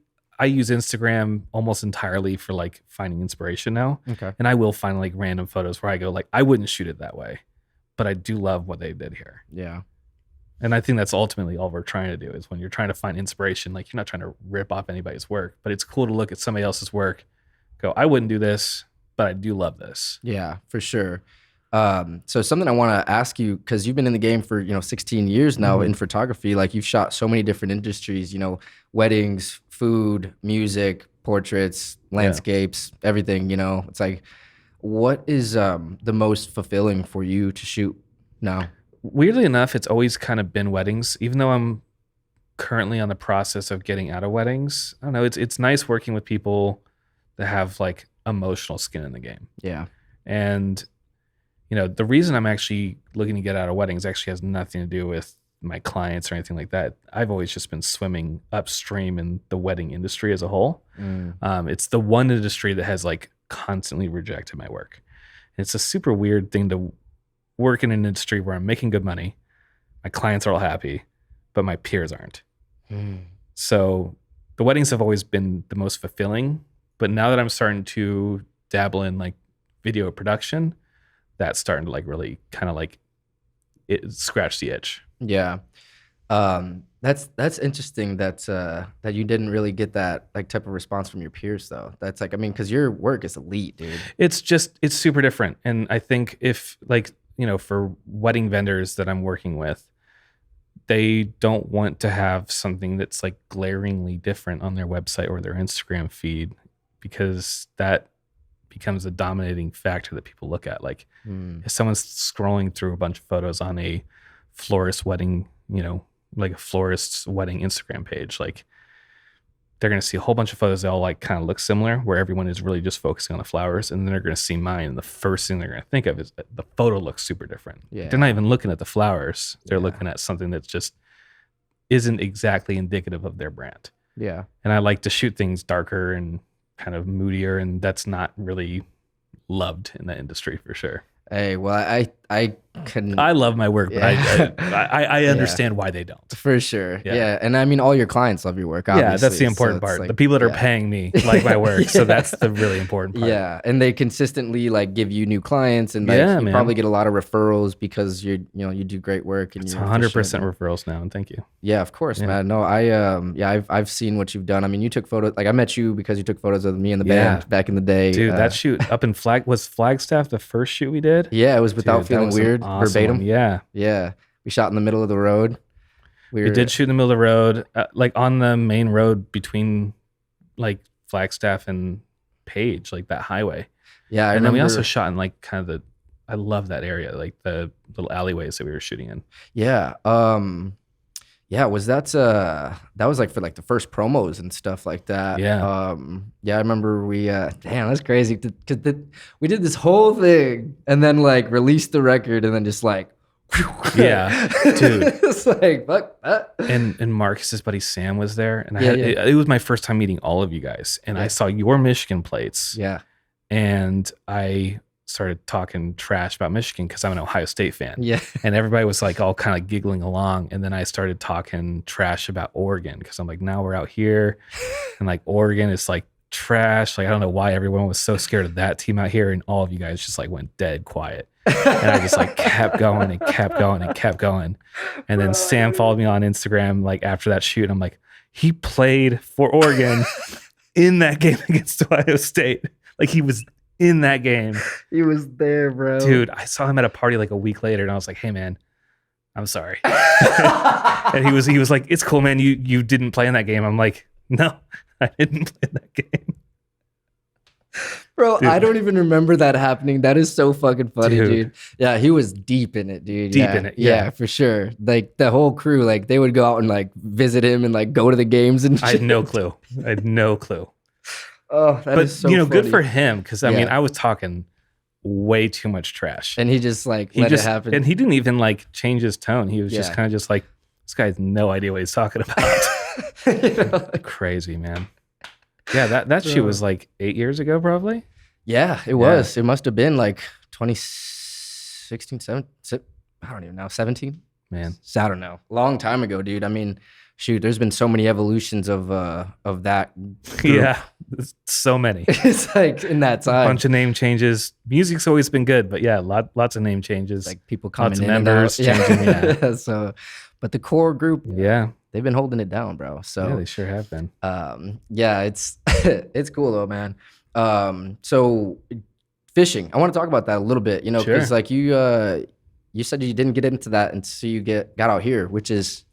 use Instagram almost entirely for like finding inspiration now. Okay. And I will find like random photos where I go like, I wouldn't shoot it that way, but I do love what they did here. Yeah. And I think that's ultimately all we're trying to do is when you're trying to find inspiration, like you're not trying to rip off anybody's work, but it's cool to look at somebody else's work, go, I wouldn't do this, but I do love this. Yeah, for sure. So something I want to ask you, because you've been in the game for 16 years now in photography. Like you've shot so many different industries, weddings, food, music, portraits, landscapes, everything. It's like, what is the most fulfilling for you to shoot now? Weirdly enough, it's always kind of been weddings, even though I'm currently on the process of getting out of weddings. I don't know. It's nice working with people that have like emotional skin in the game. Yeah. And the reason I'm actually looking to get out of weddings actually has nothing to do with my clients or anything like that. I've always just been swimming upstream in the wedding industry as a whole. It's the one industry that has like constantly rejected my work. And it's a super weird thing to work in an industry where I'm making good money. My clients are all happy, but my peers aren't. So the weddings have always been the most fulfilling. But now that I'm starting to dabble in like video production, that's starting to like really kind of like it scratch the itch. Yeah. That's interesting that you didn't really get that like type of response from your peers though. That's like, I mean, because your work is elite, dude. It's super different. And I think if like, for wedding vendors that I'm working with, they don't want to have something that's like glaringly different on their website or their Instagram feed because that becomes a dominating factor that people look at. Like if someone's scrolling through a bunch of photos on a florist wedding, like a florist's wedding Instagram page, like they're going to see a whole bunch of photos that all like kind of look similar where everyone is really just focusing on the flowers. And then they're going to see mine. And the first thing they're going to think of is that the photo looks super different. Yeah. They're not even looking at the flowers. They're looking at something that just isn't exactly indicative of their brand. Yeah. And I like to shoot things darker and kind of moodier. And that's not really loved in the industry for sure. Hey, well, I can. I love my work, but I understand why they don't. For sure. Yeah. Yeah. And I mean, all your clients love your work, obviously. Yeah, that's the important So it's part. like, the people that are paying me like my work. So that's the really important part. Yeah. And they consistently like give you new clients and like Yeah, you man. probably get a lot of referrals because you do great work and It's you're 100% efficient. referrals now, and thank you. Yeah, of course, Yeah. man. No, I've seen what you've done. I mean, you took photos. Like I met you because you took photos of me and the Yeah. band back in the day. Dude, that shoot up in Flagstaff the first shoot we did? Yeah, it was without Dude, that feeling was an weird, awesome verbatim. one. Yeah. Yeah, we shot in the middle of the road. We did shoot in the middle of the road, like on the main road between like Flagstaff and Page, like that highway. Yeah, And then we also shot in like kind of I love that area, like the little alleyways that we were shooting in. Yeah. Yeah, was that was like for like the first promos and stuff like that. Yeah. Yeah, I remember we damn, that's crazy because we did this whole thing and then like released the record and then just like Yeah, dude. It's like fuck that. And Marcus's buddy Sam was there, and Yeah. it was my first time meeting all of you guys, and I saw your Michigan plates, Yeah. and I started talking trash about Michigan because I'm an Ohio State fan. Yeah. And everybody was like all kind of giggling along. And then I started talking trash about Oregon because I'm like, now we're out here and like Oregon is like trash. Like, I don't know why everyone was so scared of that team out here. And all of you guys just like went dead quiet. And I just like kept going and kept going and kept going. And then Sam followed me on Instagram like after that shoot. And I'm like, he played for Oregon in that game against Ohio State. Like he was in that game. He was there, bro. Dude, I saw him at a party like a week later and I was like, hey man, I'm sorry. And he was like, it's cool, man. You didn't play in that game. I'm like, no, I didn't play that game. Bro, Dude. I don't even remember that happening. That is so fucking funny, dude. Yeah, he was deep in it, dude. Deep in it, yeah. Yeah, for sure. Like the whole crew, like they would go out and like visit him and like go to the games and shit. I had no clue. Oh, that is so funny. Good for him, because I mean, Yeah. I was talking way too much trash. And he just like let it happen. And he didn't even like change his tone. He was just Yeah. kind of just like, this guy has no idea what he's talking about. You know? Crazy, man. Yeah, that shit was like 8 years ago, probably. Yeah, it was. It must have been like 2016, 17, I don't even know, 17? Man. I don't know. Long time ago, dude. I mean, shoot, there's been so many evolutions of that group. Yeah, so many. It's like in that time. Bunch of name changes. Music's always been good, but yeah, lots of name changes. Like people coming lots of in members and out. changing. Yeah. So, but the core group, Yeah. they've been holding it down, bro. So Yeah, they sure have been. yeah, it's it's cool though, man. So fishing, I want to talk about that a little bit, you know, because Sure. like you said you didn't get into that until you got out here, which is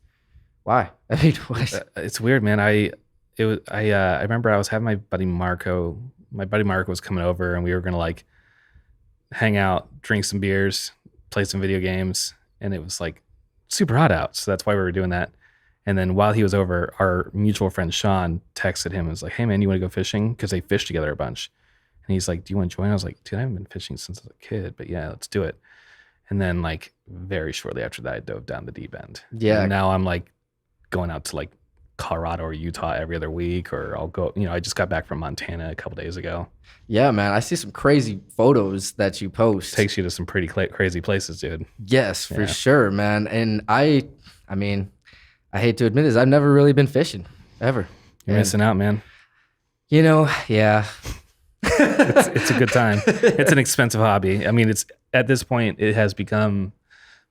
why? I mean, what? It's weird, man. I remember I was having my buddy Marco. My buddy Marco was coming over, and we were gonna like hang out, drink some beers, play some video games, and it was like super hot out, so that's why we were doing that. And then while he was over, our mutual friend Sean texted him and was like, "Hey man, you want to go fishing?" Because they fished together a bunch. And he's like, "Do you want to join?" I was like, "Dude, I haven't been fishing since I was a kid, but yeah, let's do it." And then like very shortly after that, I dove down the deep end. Yeah. And now I'm like going out to like Colorado or Utah every other week, or I'll go, I just got back from Montana a couple days ago. Yeah, man, I see some crazy photos that you post. Takes you to some pretty crazy places, dude. Yes, for Yeah. sure, man. And I mean, I hate to admit this, I've never really been fishing ever. You're And, missing out, man. you know, yeah. It's a good time. It's an expensive hobby. I mean, it's at this point, it has become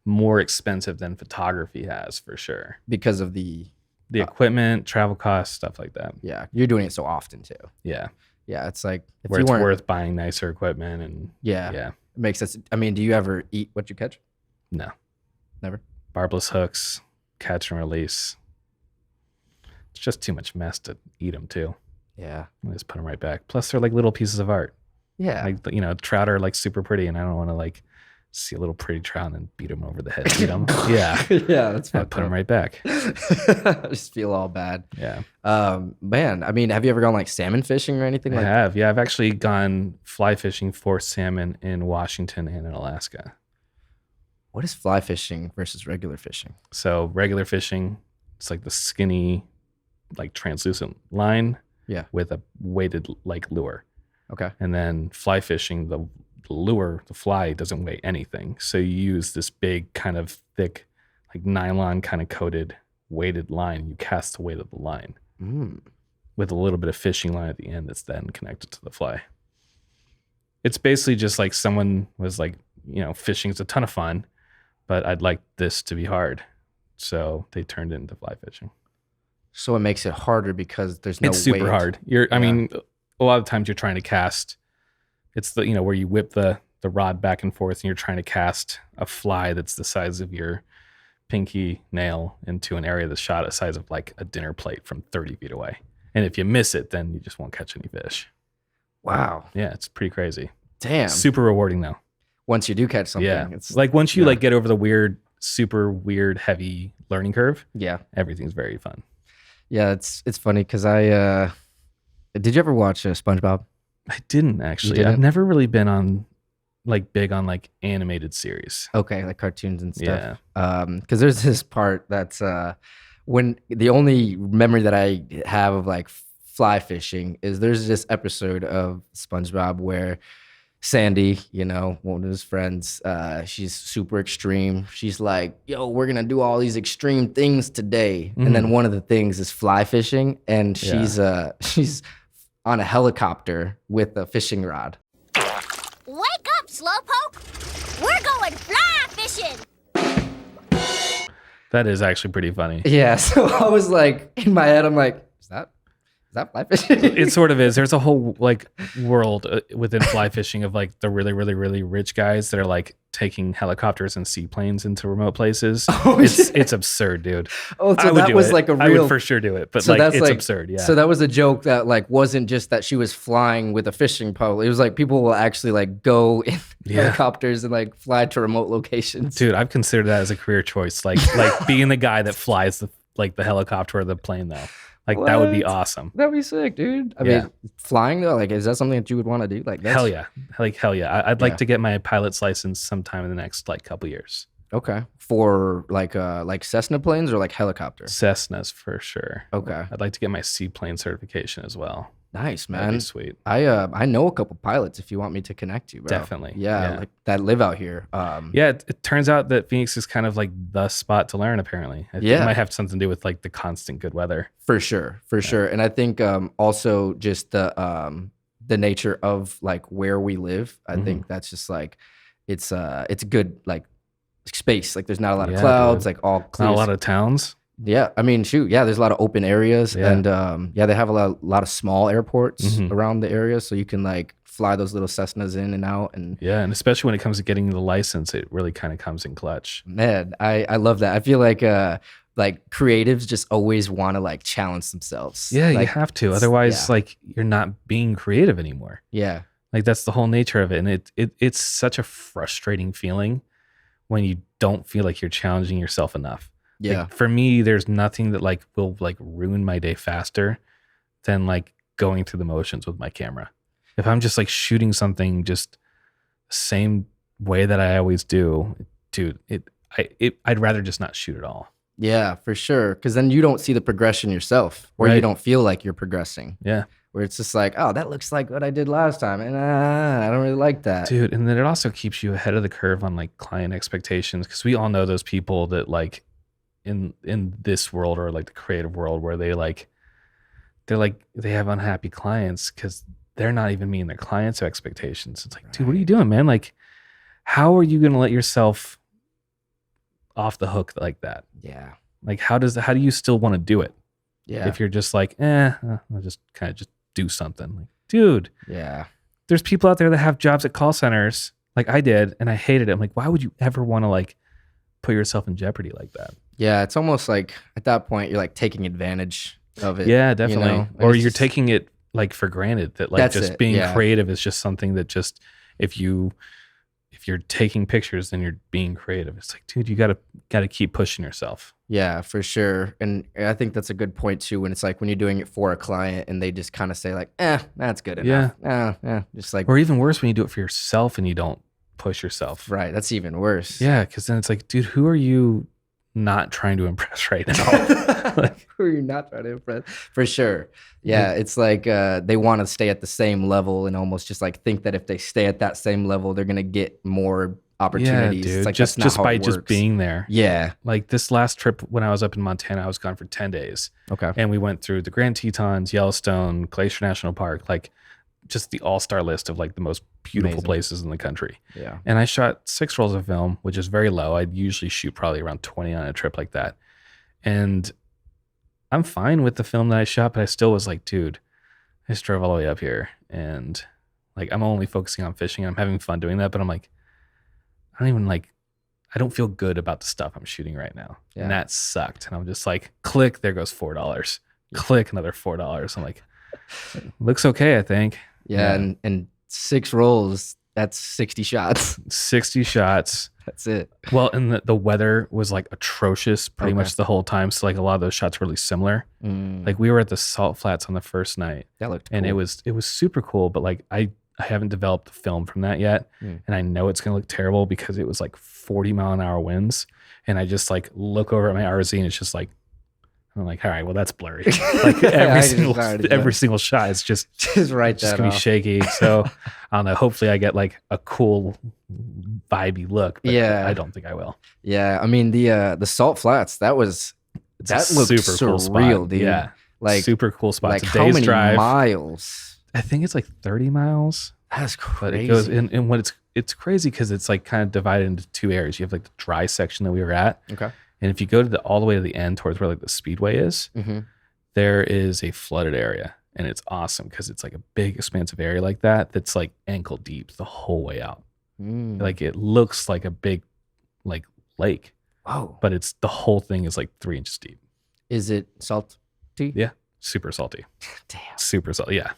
more expensive than photography has, for sure. Because of the equipment, travel costs, stuff like that. yeah, you're doing it so often too. Yeah. Yeah, it's like if Where you it's weren't, worth buying nicer equipment and yeah, yeah. it makes sense. I mean, do you ever eat what you catch? No. Never. Barbless hooks, catch and release. It's just too much mess to eat them too. Yeah. I just put them right back. Plus, they're like little pieces of art. Yeah. Like, trout are like super pretty, and I don't want to like see a little pretty trout and then beat them over the head. Eat them. Yeah. Yeah, that's I fucked put them up. right back. I just feel all bad. Yeah. Man, I mean, have you ever gone like salmon fishing or anything I like that? have. Yeah. I've actually gone fly fishing for salmon in Washington and in Alaska. What is fly fishing versus regular fishing? So regular fishing, it's like the skinny, like translucent line. Yeah. With a weighted like lure. Okay. And then fly fishing, the lure, the fly doesn't weigh anything. So you use this big kind of thick, like nylon kind of coated weighted line. You cast the weight of the line with a little bit of fishing line at the end that's then connected to the fly. It's basically just like someone was like, fishing's a ton of fun, but I'd like this to be hard. So they turned it into fly fishing. So it makes it harder because there's no It's super weight. hard. I mean, a lot of times you're trying to cast. It's the where you whip the rod back and forth, and you're trying to cast a fly that's the size of your pinky nail into an area that's shot the size of like a dinner plate from 30 feet away. And if you miss it, then you just won't catch any fish. Wow. Yeah, it's pretty crazy. Damn. Super rewarding though. Once you do catch something, Yeah, it's like once you like get over the super weird, heavy learning curve, yeah. everything's very fun. Yeah, it's funny because I did you ever watch SpongeBob? I didn't actually. didn't? I've never really been on big on like animated series. Okay, like cartoons and stuff. Yeah. Because there's this part that's when the only memory that I have of like fly fishing is there's this episode of SpongeBob where Sandy, one of his friends, she's super extreme. She's like, yo, we're going to do all these extreme things today. And then one of the things is fly fishing. And she's on a helicopter with a fishing rod. Wake up, Slowpoke! We're going fly fishing! That is actually pretty funny. Yeah. So I was like, in my head, I'm like, is that fly fishing? It sort of is. There's a whole like world within fly fishing of like the really, really, really rich guys that are like taking helicopters and seaplanes into remote places. Oh, It's absurd, dude. Oh, so I would that do was it. like a I real. would for sure do it, but So like that's it's like absurd. Yeah. So that was a joke that like wasn't just that she was flying with a fishing pole. It was like people will actually like go in helicopters and like fly to remote locations. Dude, I've considered that as a career choice. Like being the guy that flies the helicopter or the plane though. Like that would be What? awesome. That'd be sick, dude. I mean, flying though, like, is that something that you would want to do? Like, Hell yeah. Like hell yeah. I'd like Yeah. to get my pilot's license sometime in the next like couple years. Okay, for like Cessna planes or like helicopters. Cessnas for sure. Okay, I'd like to get my seaplane certification as well. nice, That'd man. be sweet. I know a couple pilots if you want me to connect you, bro. Definitely. Yeah, Yeah. like that live out here. Yeah, it turns out that Phoenix is kind of like the spot to learn. Apparently, I think Yeah. it might have something to do with like the constant good weather. For sure, and I think also just the nature of like where we live. I Mm-hmm. think that's just like it's good like space. Like there's not a lot of Yeah, clouds. dude. Like all clear. Not a lot of towns. Yeah, I mean, shoot, yeah, there's a lot of open areas, Yeah. and they have a lot of small airports Mhm. around the area, so you can like fly those little Cessnas in and out. And Yeah, and especially when it comes to getting the license, it really kind of comes in clutch. man, I love that. I feel like creatives just always want to like challenge themselves. Yeah, you Like, have to. it's- Otherwise, yeah. like you're not being creative anymore. yeah, Like that's the whole nature of it, and it's such a frustrating feeling when you don't feel like you're challenging yourself enough. yeah, Like, for me, there's nothing that like will like ruin my day faster than like going through the motions with my camera. If I'm just like shooting something just the same way that I always do, dude, I'd rather just not shoot at all. yeah, for sure. Because then you don't see the progression yourself, or you Right. don't feel like you're progressing. Yeah. Where it's just like, oh, that looks like what I did last time, and I don't really like that. Dude, and then it also keeps you ahead of the curve on like client expectations, because we all know those people that like in this world or like the creative world where they have unhappy clients because they're not even meeting their clients' expectations. It's like, dude, what are you doing, man? Like, how are you gonna let yourself off the hook like that? Yeah, Like, how do you still want to do it yeah, if you're just like, I'll just kind of just do something? Like, dude, yeah. there's people out there that have jobs at call centers like I did, and I hated it. I'm like, why would you ever want to like put yourself in jeopardy like that? Yeah, it's almost like at that point you're like taking advantage of it. Yeah, definitely. know? Or It's you're just- taking it like for granted that like That's just it, being yeah. creative is just something that just if you're taking pictures, then you're being creative. It's like, dude, you gotta keep pushing yourself. Yeah, for sure. And I think that's a good point too. When it's like when you're doing it for a client and they just kind of say like, that's good enough. Yeah, just like Or even worse, when you do it for yourself and you don't push yourself. right. That's even worse. Yeah, because then it's like, dude, who are you not trying to impress right now? Like, Who are you not trying to impress? For sure. Yeah, it's like they want to stay at the same level and almost just like think that if they stay at that same level, they're gonna get more yeah, opportunities. dude. It's like just that's not how by it just works. being there. Yeah. Like this last trip when I was up in Montana, I was gone for 10 days. Okay. And we went through the Grand Tetons, Yellowstone, Glacier National Park, like just the all-star list of like the most beautiful Amazing. places in the country. Yeah. And I shot 6 rolls of film, which is very low. I'd usually shoot probably around 20 on a trip like that. And I'm fine with the film that I shot, but I still was like, dude, I just drove all the way up here and like I'm only focusing on fishing. I'm having fun doing that, but I'm like, I don't feel good about the stuff I'm shooting right now. Yeah. And that sucked. And I'm just like, click, there goes $4. Click, another $4. I'm like, looks okay, I think. Yeah, Yeah. and 6 rolls, that's 60 shots. 60 shots. That's it. Well, and the weather was like atrocious pretty Okay. much the whole time. So like a lot of those shots were really similar. Like we were at the Salt Flats on the first night that looked and cool. it was super cool, but like I haven't developed the film from that yet. Mm. And I know it's going to look terrible because it was like 40-mile-an-hour winds. And I just like look over at my RZ and it's just like, I'm like, all right, well, that's blurry. Like I just already know. every single shot is just just write just that gonna be off. shaky. So I don't know. Hopefully I get like a cool vibey look. But Yeah. I don't think I will. Yeah, I mean the Salt Flats, that It's a looked super cool spot. surreal, dude. Yeah. Like Super cool spot. like It's a how day's many drive. miles? I think it's like 30 miles. That's But crazy. it goes and what it's crazy because it's like kind of divided into 2 areas. You have like the dry section that we were at. Okay. And if you go to all the way to the end towards where like the speedway is, Mm-hmm. there is a flooded area. And it's awesome because it's like a big expansive area like that that's like ankle deep the whole way out. Like it looks like a big like lake, Oh, but it's the whole thing is like 3 inches deep. is it salty? Yeah, super salty, Damn, super salty. Yeah,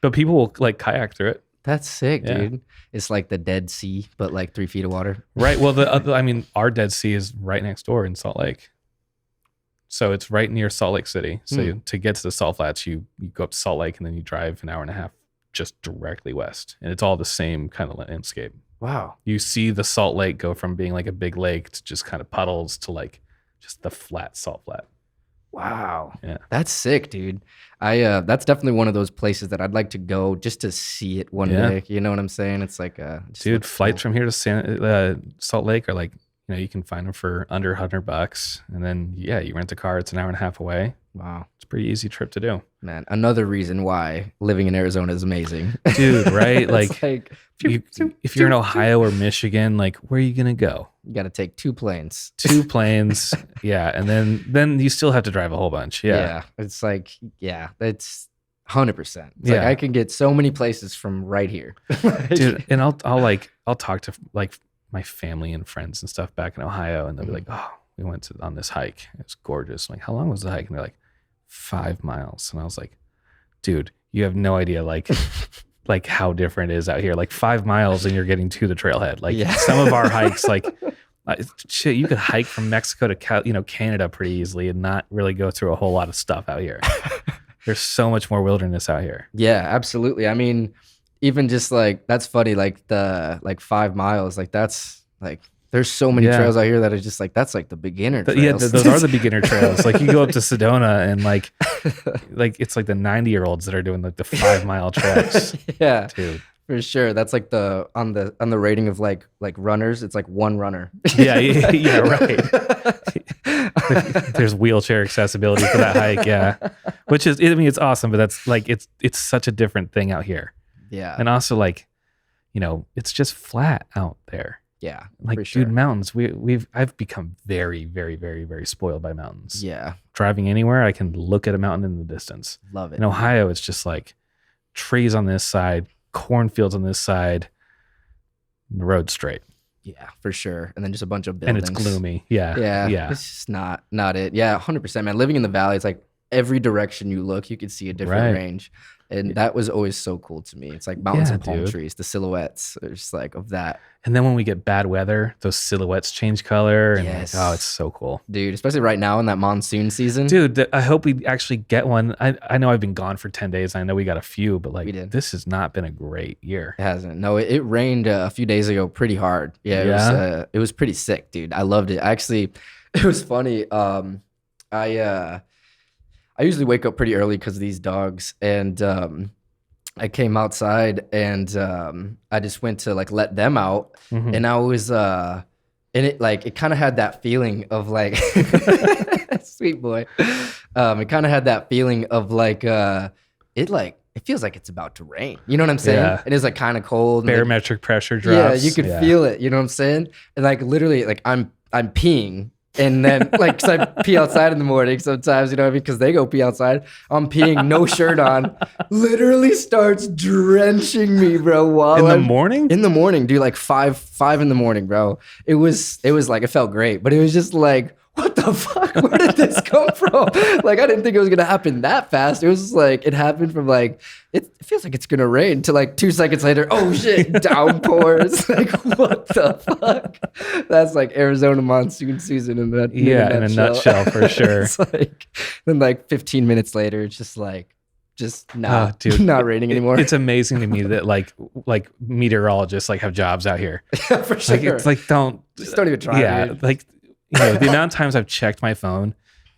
but people will like kayak through it. that's sick, Yeah. dude. It's like the Dead Sea, but like 3 feet of water. Right. Well, I mean, our Dead Sea is right next door in Salt Lake. So it's right near Salt Lake City. So to get to the Salt Flats, you go up to Salt Lake and then you drive an hour and a half just directly west. And it's all the same kind of landscape. Wow. You see the Salt Lake go from being like a big lake to just kind of puddles to like just the flat salt flat. Wow. Yeah. That's sick, dude. That's definitely one of those places that I'd like to go just to see it one Yeah. day. You know what I'm saying? It's like just Dude, looks flights cool. from here to Salt Lake are like, you know, you can find them for under $100. And then, yeah, you rent a car. It's an hour and a half away. Wow. It's a pretty easy trip to do. Man, another reason why living in Arizona is amazing. Dude, right? It's Like, if you're in Ohio or Michigan, like, where are you going to go? you got to take 2 planes. 2 planes. Yeah. And then you still have to drive a whole bunch. Yeah. It's like, yeah, it's 100%. It's Yeah. like I can get so many places from right here. Dude, and I'll talk to like my family and friends and stuff back in Ohio, and they'll be like, "Oh, we went on this hike. It was gorgeous." I'm like, "How long was the hike?" And they're like, 5 miles. And I was like, "Dude, you have no idea like like how different it is out here. Like 5 miles and you're getting to the trailhead. Like Yeah. some of our hikes, like shit, you could hike from Mexico to Canada pretty easily and not really go through a whole lot of stuff out here. There's so much more wilderness out here." Yeah, absolutely. I mean, even just like that's funny, like the 5 miles, like that's like there's so many Yeah. trails out here that are just like that's like the beginner trails. Yeah, those are the beginner trails. Like you go up to Sedona and like it's like the 90-year-olds that are doing like the 5-mile treks. Yeah, Dude. for sure. That's like the on the rating of like runners, it's like 1 runner. Yeah, right. There's wheelchair accessibility for that hike, yeah. Which is, I mean, it's awesome, but that's like it's such a different thing out here. Yeah. And also like, you know, it's just flat out there. Yeah. Like, for sure. dude, mountains. I've become very, very, very, very spoiled by mountains. Yeah. Driving anywhere, I can look at a mountain in the distance. Love it. In Ohio, it's just like trees on this side, cornfields on this side, and the road straight. Yeah, for sure. And then just a bunch of And buildings. it's gloomy. Yeah. Yeah. Yeah. It's just not it. Yeah, 100%, man. Living in the valley, it's like every direction you look, you could see a different Right. range. And that was always so cool to me. It's like mountains Yeah, and palm dude. trees, the silhouettes, are just like of that. And then when we get bad weather, those silhouettes change color. And Yes. oh, it's so cool. Dude, especially right now in that monsoon season. Dude, I hope we actually get one. I know I've been gone for 10 days. I know we got a few, but We like did. this has not been a great year. It hasn't. No, it rained a few days ago pretty hard. Yeah, it was pretty sick, dude. I loved it. Actually, it was funny. I usually wake up pretty early because of these dogs, and I came outside and I just went to like let them out, Mhm. and I was and it kind of had that feeling of like sweet boy. It kind of had that feeling of like it feels like it's about to rain. You know what I'm saying? Yeah. It is like kind of cold. and, like, Barometric pressure yeah, drops. you could feel it. You know what I'm saying? And like literally, like I'm peeing, and then like 'cause I pee outside in the morning sometimes. You know what I mean? Because they go pee outside. I'm peeing, no shirt on. Literally starts drenching me, bro. While In the I'm morning? in the morning, dude, like five in the morning, bro. It was like it felt great, but it was just like, what the fuck? Where did this come from? Like I didn't think it was gonna happen that fast. It was just like it happened from like it feels like it's gonna rain to like 2 seconds later. Oh shit, downpours. Like what the fuck? That's like Arizona monsoon season in that. Yeah, in a nutshell, for sure. It's like then like 15 minutes later, it's just like Oh, dude. not raining anymore. It's amazing to me that like meteorologists like have jobs out here. Yeah, for sure. Like it's like don't even try. yeah, dude. like you know, the amount of times I've checked my phone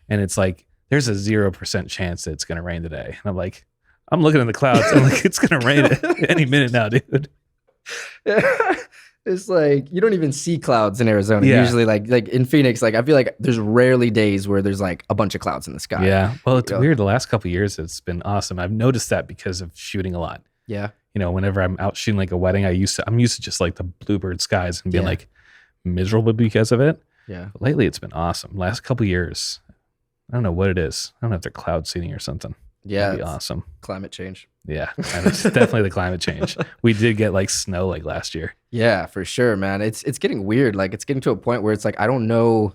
and it's like there's a 0% chance that it's gonna rain today. And I'm like, I'm looking at the clouds. I'm like, it's gonna rain any minute now, dude. It's like you don't even see clouds in Arizona. Yeah. Usually, like in Phoenix, like I feel like there's rarely days where there's like a bunch of clouds in the sky. Yeah. Well, it's Yeah. weird. The last couple of years, it's been awesome. I've noticed that because of shooting a lot. Yeah. You know, whenever I'm out shooting like a wedding, I'm used to just like the bluebird skies and being Yeah. like miserable because of it. Yeah. But lately, it's been awesome. Last couple of years, I don't know what it is. I don't know if they're cloud seeding or something. Yeah, That'd be awesome. Climate change. Yeah, and it's definitely the climate change. We did get like snow like last year. Yeah, for sure, man. It's getting weird. Like it's getting to a point where it's like I don't know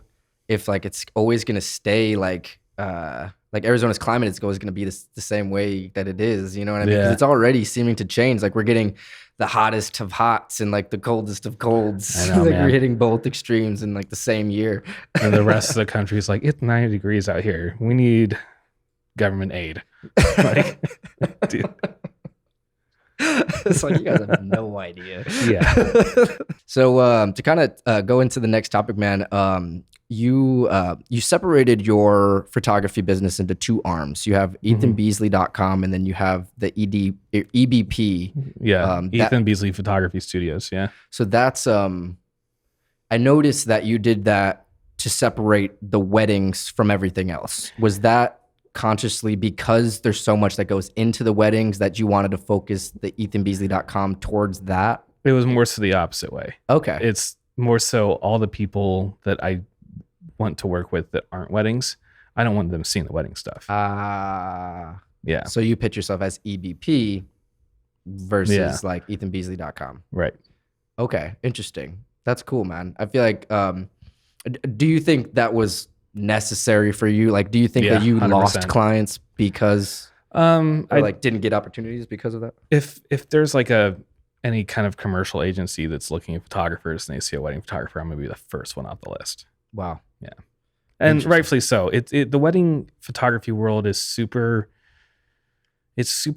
if like it's always gonna stay like Arizona's climate is always gonna be the same way that it is. You know what I mean? Because Yeah. it's already seeming to change. Like we're getting the hottest of hots and like the coldest of colds. I know, Like man. we're hitting both extremes in like the same year. And the rest of the country is like, it's 90 degrees out here. We need government aid. Like, dude. It's like you guys have no idea. Yeah. So to kind of go into the next topic, man, you separated your photography business into two arms. You have ethanbeazley.com and then you have the EBP. Yeah. Ethan Beazley Photography Studios. Yeah. So that's I noticed that you did that to separate the weddings from everything else. Was that consciously because there's so much that goes into the weddings that you wanted to focus the ethanbeazley.com towards that? It was more so the opposite way. Okay. It's more so all the people that I want to work with that aren't weddings. I don't want them seeing the wedding stuff. Yeah. So you pitch yourself as EBP versus like ethanbeazley.com. Right. Okay. Interesting. That's cool, man. I feel like, do you think that was necessary for you? Like, do you think that you 100%. lost clients because or like didn't get opportunities because of that? If there's like any kind of commercial agency that's looking at photographers and they see a wedding photographer, I'm gonna be the first one off the list. Wow. Yeah. And rightfully so. The wedding photography world is super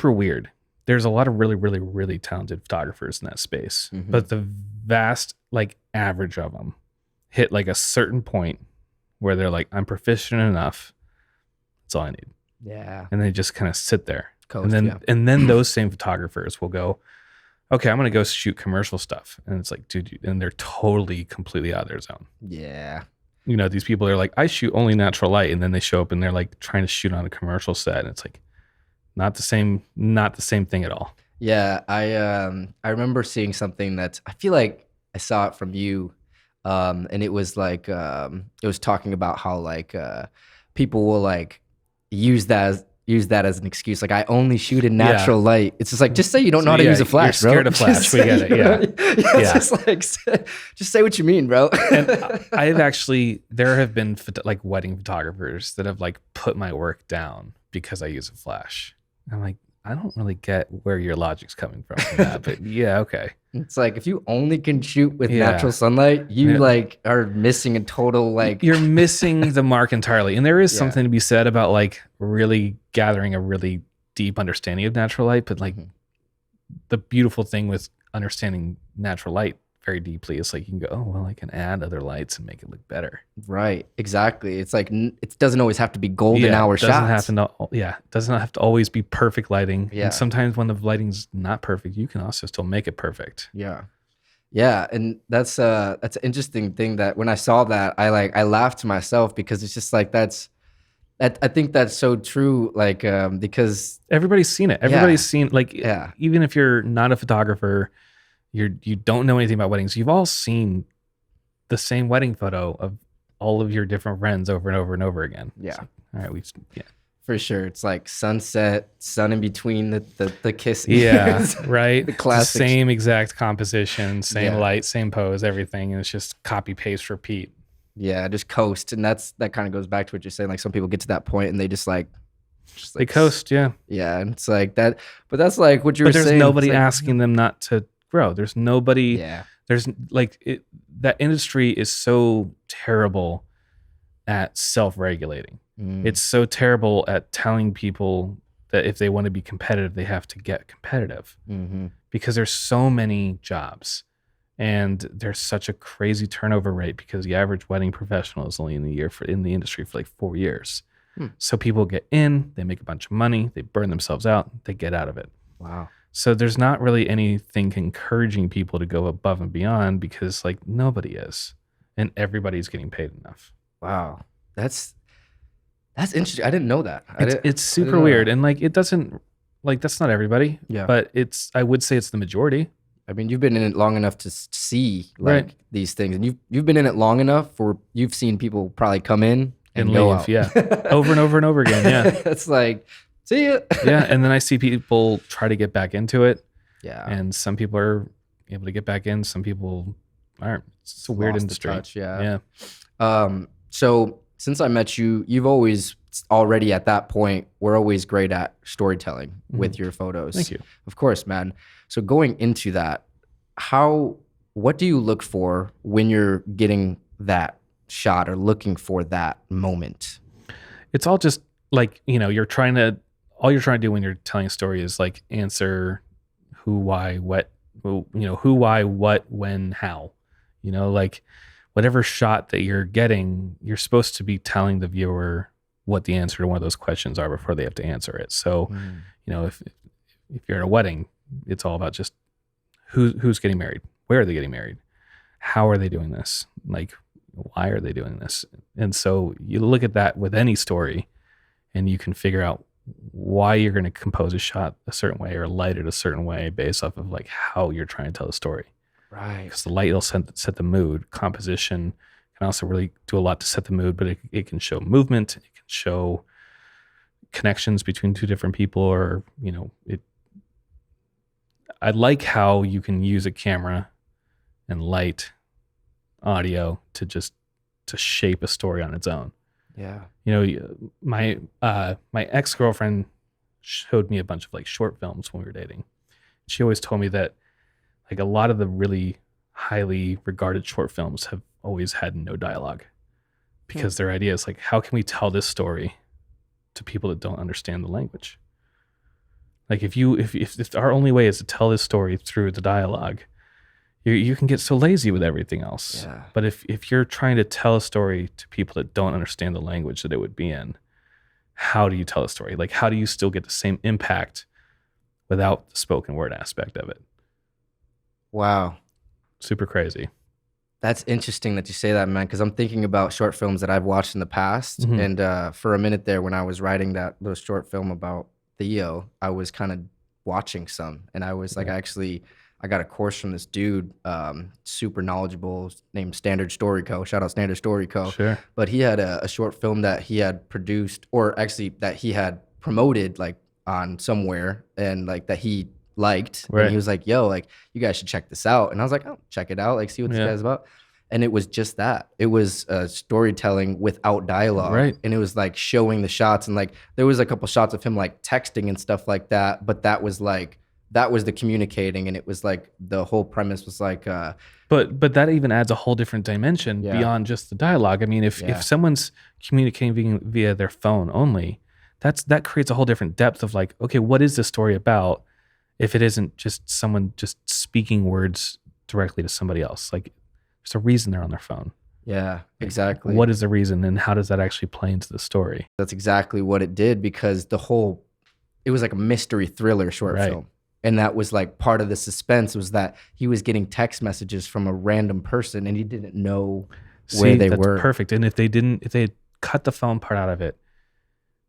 weird. There's a lot of really, really, really talented photographers in that space, but the vast like average of them hit like a certain point where they're like, I'm proficient enough. That's all I need. Yeah. And they just kind of sit there. Coast, and then those same photographers will go, okay, I'm going to go shoot commercial stuff. And it's like, dude, and they're totally, completely out of their zone. Yeah. You know, these people are like, I shoot only natural light. And then they show up and they're like trying to shoot on a commercial set. And it's like, not the same thing at all. Yeah. I remember seeing something that I feel like I saw it from you. And it was like, it was talking about how like, people will like use that as an excuse. Like I only shoot in natural light. It's just like, just say you don't know how to use a flash, you're bro. scared of flash. We get it. Yeah. It's just like, just say what you mean, bro. And there have been like wedding photographers that have like put my work down because I use a flash. I'm like, I don't really get where your logic's coming from that, but yeah, okay. It's like if you only can shoot with natural sunlight, you like are missing a total like you're missing the mark entirely. And there is something to be said about like really gathering a really deep understanding of natural light, but like the beautiful thing with understanding natural light very deeply is like you can go, oh well, I can add other lights and make it look better. Right, exactly. It's like it doesn't always have to be golden hour shots. It doesn't have to always be perfect lighting. Yeah. And sometimes when the lighting's not perfect, you can also still make it perfect. Yeah. Yeah, and that's an interesting thing that when I saw that, I laughed to myself because it's just like I think that's so true. Like because everybody's seen it. Everybody's seen like Yeah. even if you're not a photographer, you don't know anything about weddings. You've all seen the same wedding photo of all of your different friends over and over and over again. Yeah. All right, for sure. It's like sunset, sun in between the kiss. Yeah, right. The classic. Same exact composition, same Yeah. light, same pose, everything. And it's just copy, paste, repeat. Yeah, just coast. And that kind of goes back to what you're saying. Like some people get to that point and they just They coast, yeah. Yeah, and it's like that. But that's like what you were saying. But there's nobody It's like, asking them not to grow. There's nobody. Yeah. There's like that industry is so terrible at self-regulating. It's so terrible at telling people that if they want to be competitive, they have to get competitive because there's so many jobs and there's such a crazy turnover rate because the average wedding professional is only in the industry for like 4 years. So people get in, they make a bunch of money, they burn themselves out, they get out of it. Wow. So there's not really anything encouraging people to go above and beyond because like nobody is and everybody's getting paid enough. Wow. That's interesting. I didn't know that. It's super weird. And like, it doesn't like, that's not everybody, Yeah. but I would say it's the majority. I mean, you've been in it long enough to see like these things, and you've been in it long enough for you've seen people probably come in and go leave. out. Yeah. Over and over and over again. Yeah. It's like See ya. Yeah, and then I see people try to get back into it, Yeah. and some people are able to get back in, some people aren't. It's a weird Lost the industry. touch, yeah. So since I met you, you've always already at that point, we're always great at storytelling with your photos. Thank you. Of course, man. So going into that, what do you look for when you're getting that shot or looking for that moment? It's all just like, all you're trying to do when you're telling a story is like answer who, why, what, who, why, what, when, how, like whatever shot that you're getting, you're supposed to be telling the viewer what the answer to one of those questions are before they have to answer it. So, if you're at a wedding, it's all about just who's getting married, where are they getting married, how are they doing this, like why are they doing this? And so you look at that with any story, and you can figure out why you're going to compose a shot a certain way or light it a certain way based off of like how you're trying to tell the story. Right. Because the light will set the mood. Composition can also really do a lot to set the mood, but it can show movement. It can show connections between two different people, or I like how you can use a camera and light, audio to shape a story on its own. Yeah. My ex-girlfriend showed me a bunch of like short films when we were dating. She always told me that like a lot of the really highly regarded short films have always had no dialogue, because their idea is like, how can we tell this story to people that don't understand the language? Like if our only way is to tell this story through the dialogue, you can get so lazy with everything else. Yeah. But if you're trying to tell a story to people that don't understand the language that it would be in, how do you tell a story? Like, how do you still get the same impact without the spoken word aspect of it? Wow. Super crazy. That's interesting that you say that, man, because I'm thinking about short films that I've watched in the past. And for a minute there, when I was writing those short film about Theo, I was kind of watching some, and I was like, I got a course from this dude, super knowledgeable, named Standard Story Co. Shout out Standard Story Co. Sure. But he had a short film that he had produced, or actually that he had promoted like on somewhere, and like that he liked. Right. And he was like, yo, like you guys should check this out. And I was like, oh, check it out, like see what this guy's about. And it was just that. It was storytelling without dialogue. Right. And it was like showing the shots, and like there was a couple shots of him like texting and stuff like that. But that was the communicating, and it was like the whole premise was like but that even adds a whole different dimension beyond just the dialogue. I mean, if someone's communicating via their phone only, that creates a whole different depth of like, okay, what is this story about if it isn't just someone just speaking words directly to somebody else? Like, there's a reason they're on their phone. Yeah, exactly. What is the reason, and how does that actually play into the story? That's exactly what it did, because it was like a mystery thriller short film. And that was like part of the suspense, was that he was getting text messages from a random person and he didn't know where they were. Perfect. And if they had cut the phone part out of it,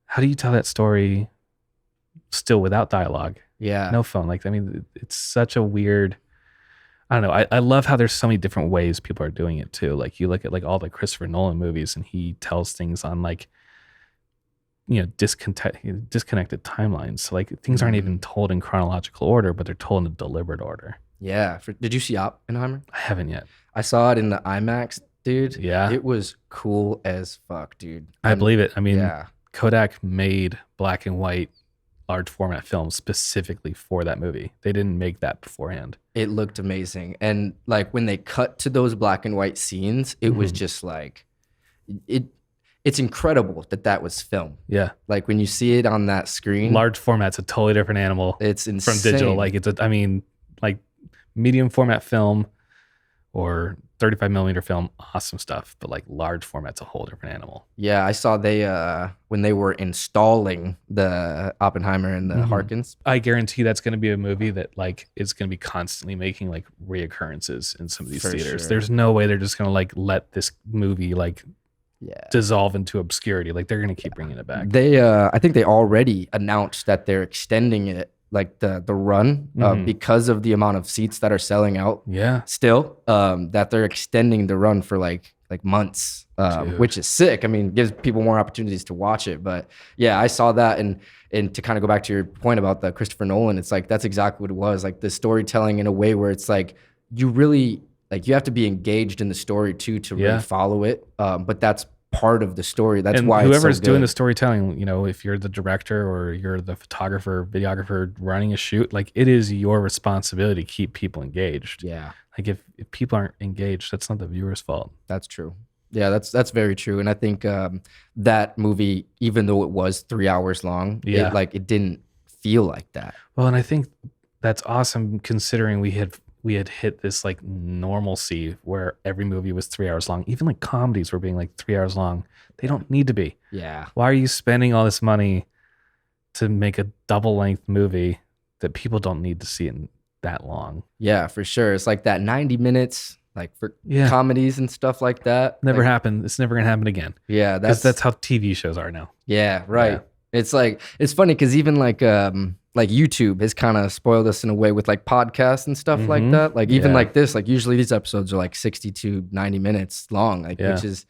how do you tell that story still without dialogue? Yeah. No phone. Like, I mean, it's such a weird, I don't know. I love how there's so many different ways people are doing it too. Like you look at like all the Christopher Nolan movies, and he tells things on like, disconnected timelines. So like things aren't even told in chronological order, but they're told in a deliberate order. Yeah. Did you see Oppenheimer? I haven't yet. I saw it in the IMAX, dude. Yeah. It was cool as fuck, dude. I believe it. I mean, Kodak made black and white large format films specifically for that movie. They didn't make that beforehand. It looked amazing. And like when they cut to those black and white scenes, it was just like it's incredible that was film. Yeah. Like when you see it on that screen. Large format's a totally different animal. It's insane. From digital. Like like medium format film or 35 millimeter film, awesome stuff. But like large format's a whole different animal. Yeah, I saw when they were installing the Oppenheimer and the Harkins. I guarantee that's going to be a movie that like is going to be constantly making like reoccurrences in some of these theaters. Sure. There's no way they're just going to like let this movie like dissolve into obscurity. Like they're going to keep bringing it back. I think they already announced that they're extending it, like the run, because of the amount of seats that are selling out. Yeah. Still, that they're extending the run for like like months, Dude. which is sick. I mean, gives people more opportunities to watch it. But yeah, I saw that, and to kind of go back to your point about the Christopher Nolan, it's like that's exactly what it was. Like the storytelling in a way where it's like you really like you have to be engaged in the story too to really follow it. But that's part of the story. That's and why whoever's it's so doing good. the storytelling, you know, if you're the director or you're the photographer, videographer running a shoot, like it is your responsibility to keep people engaged. Yeah, Like if people aren't engaged, that's not the viewer's fault. that's true. Yeah, that's very true. And I think that movie, even though it was 3 hours long, it didn't feel like that. Well, and I think that's awesome considering we had hit this like normalcy where every movie was 3 hours long. Even like comedies were being like 3 hours long. They don't need to be. Yeah. Why are you spending all this money to make a double length movie that people don't need to see in that long? Yeah, for sure. It's like that 90 minutes, like for comedies and stuff like that. Never like, happened. It's never gonna happen again. Yeah, that's how TV shows are now. Yeah, right. Yeah. It's like it's funny because even like YouTube has kind of spoiled us in a way with like podcasts and stuff like that. Like even like this, like usually these episodes are like 60 to 90 minutes long, like which is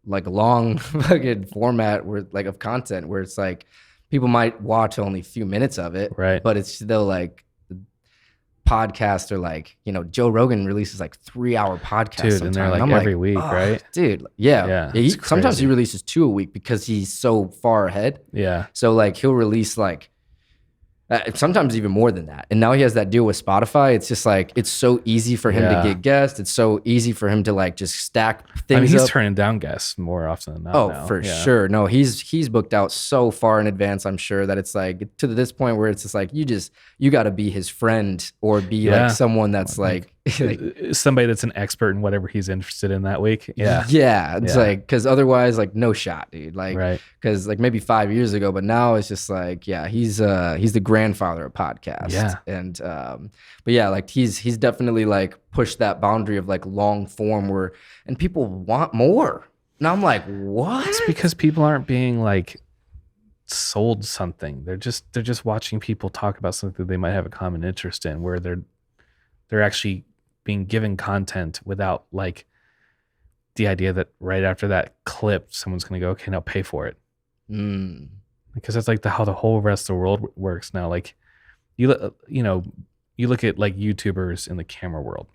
like a long fucking format where like of content where it's like people might watch only a few minutes of it, right? But it's still like podcasts are like, you know, Joe Rogan releases like 3 hour podcasts, dude, and they're like every week, right? Dude, yeah. Sometimes he releases 2 a week because he's so far ahead. Yeah. So like he'll release like sometimes even more than that. And now he has that deal with Spotify. It's just like it's so easy for him to get guests. It's so easy for him to like just stack things. I mean, he's up. turning down guests more often than not. Oh, now. for sure. No, he's booked out so far in advance. I'm sure that it's like to this point where it's just like you got to be his friend or be like someone that's like somebody that's an expert in whatever he's interested in that week. Yeah. Yeah. It's like, because otherwise, like, no shot, dude. Like, right. Because like maybe 5 years ago, but now it's just like, yeah, he's the grandfather of podcasts. Yeah. And, but yeah, like he's definitely like pushed that boundary of like long form and people want more. And I'm like, what? It's because people aren't being like sold something. They're just watching people talk about something that they might have a common interest in, where they're actually being given content without like the idea that right after that clip, someone's going to go, okay, now pay for it. Because that's like how the whole rest of the world works now. Like you look at like YouTubers in the camera world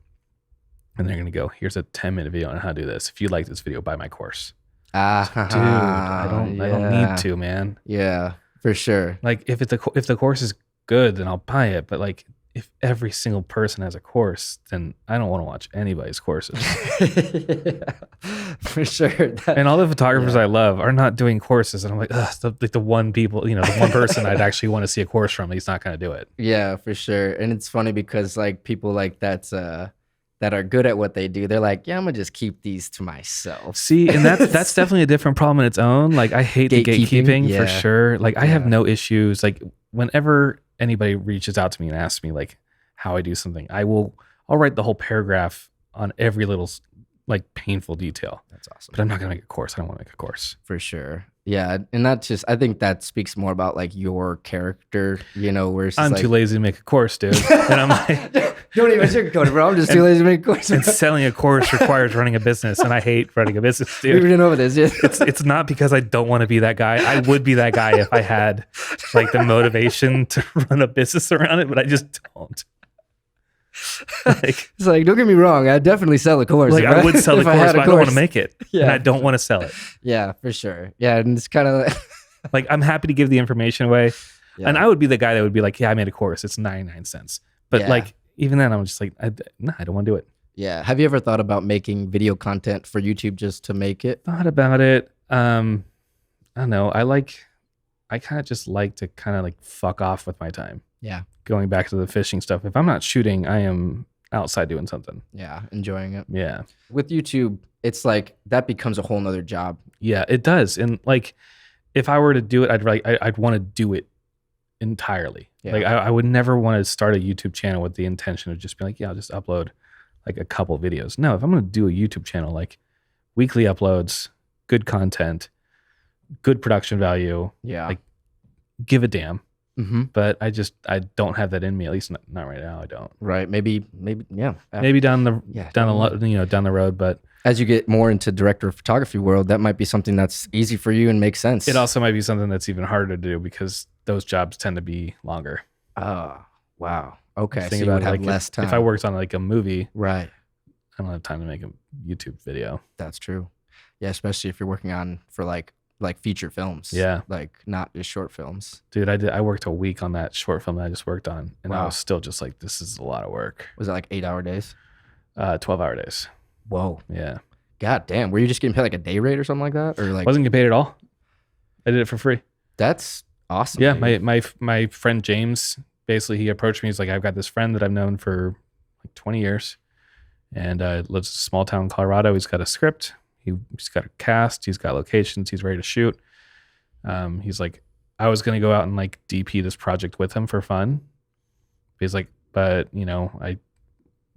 and they're going to go, here's a 10-minute video on how to do this. If you like this video, buy my course. Dude, I don't need to, man. Yeah, for sure. Like if the course is good, then I'll buy it. But like, if every single person has a course, then I don't want to watch anybody's courses. For sure. And all the photographers I love are not doing courses. And I'm like, the one person I'd actually want to see a course from, he's not going to do it. Yeah, for sure. And it's funny because like people like that are good at what they do, they're like, yeah, I'm gonna just keep these to myself. See, and that's definitely a different problem in its own. Like I hate the gatekeeping for sure. Like I have no issues. Like whenever anybody reaches out to me and asks me like how I do something, I'll write the whole paragraph on every little like painful detail. That's awesome. But I'm not gonna make a course. I don't want to make a course. For sure. Yeah, and that's just, I think that speaks more about like your character, where I'm too lazy to make a course, dude. And I'm like, don't even sugarcoat it, bro. I'm just too lazy to make a course. And selling a course requires running a business, and I hate running a business, dude. We've been over this, yeah. It's not because I don't want to be that guy. I would be that guy if I had like the motivation to run a business around it, but I just don't. Like, it's like, don't get me wrong, I'd definitely sell a course. Like I would sell the course, but I don't want to make it. Yeah. And I don't want to sell it. Yeah, for sure. Yeah, and it's kind of like I'm happy to give the information away. Yeah. And I would be the guy that would be like, yeah, I made a course. It's 99 cents. But like, even then I'm just like, I don't want to do it. Yeah. Have you ever thought about making video content for YouTube just to make it? Thought about it. I don't know. I kind of just like to kind of like fuck off with my time. Yeah. Going back to the fishing stuff. If I'm not shooting, I am outside doing something. Yeah. Enjoying it. Yeah. With YouTube, it's like that becomes a whole nother job. Yeah, it does. And like, if I were to do it, I'd want to do it entirely. Yeah. Like I would never want to start a YouTube channel with the intention of just being like, yeah, I'll just upload like a couple videos. No, if I'm going to do a YouTube channel, like weekly uploads, good content, good production value. Yeah. Like give a damn. but I don't have that in me. At least not right now. I don't. Right. Maybe, yeah. Maybe down the road, but as you get more into director of photography world, that might be something that's easy for you and makes sense. it also might be something that's even harder to do because those jobs tend to be longer. Oh, wow. Okay. Think so you about would it, have like less time. if I worked on like a movie, right. I don't have time to make a YouTube video. That's true. Yeah, especially if you're working on for like feature films. Yeah. Like not just short films. Dude, I worked a week on that short film that I just worked on, and I Wow. was still just like, this is a lot of work. Was it like 8-hour days? 12-hour days. Whoa. Yeah. God damn. Were you just getting paid like a day rate or something like that? Or like Wasn't getting paid at all. I did it for free. that's awesome. Yeah, dude. my friend James, basically he approached me. He's like, I've got this friend that I've known for like 20 years, and lives in a small town in Colorado. He's got a script. He's got a cast. He's got locations. He's ready to shoot. He's like, I was gonna go out and like DP this project with him for fun. He's like, but I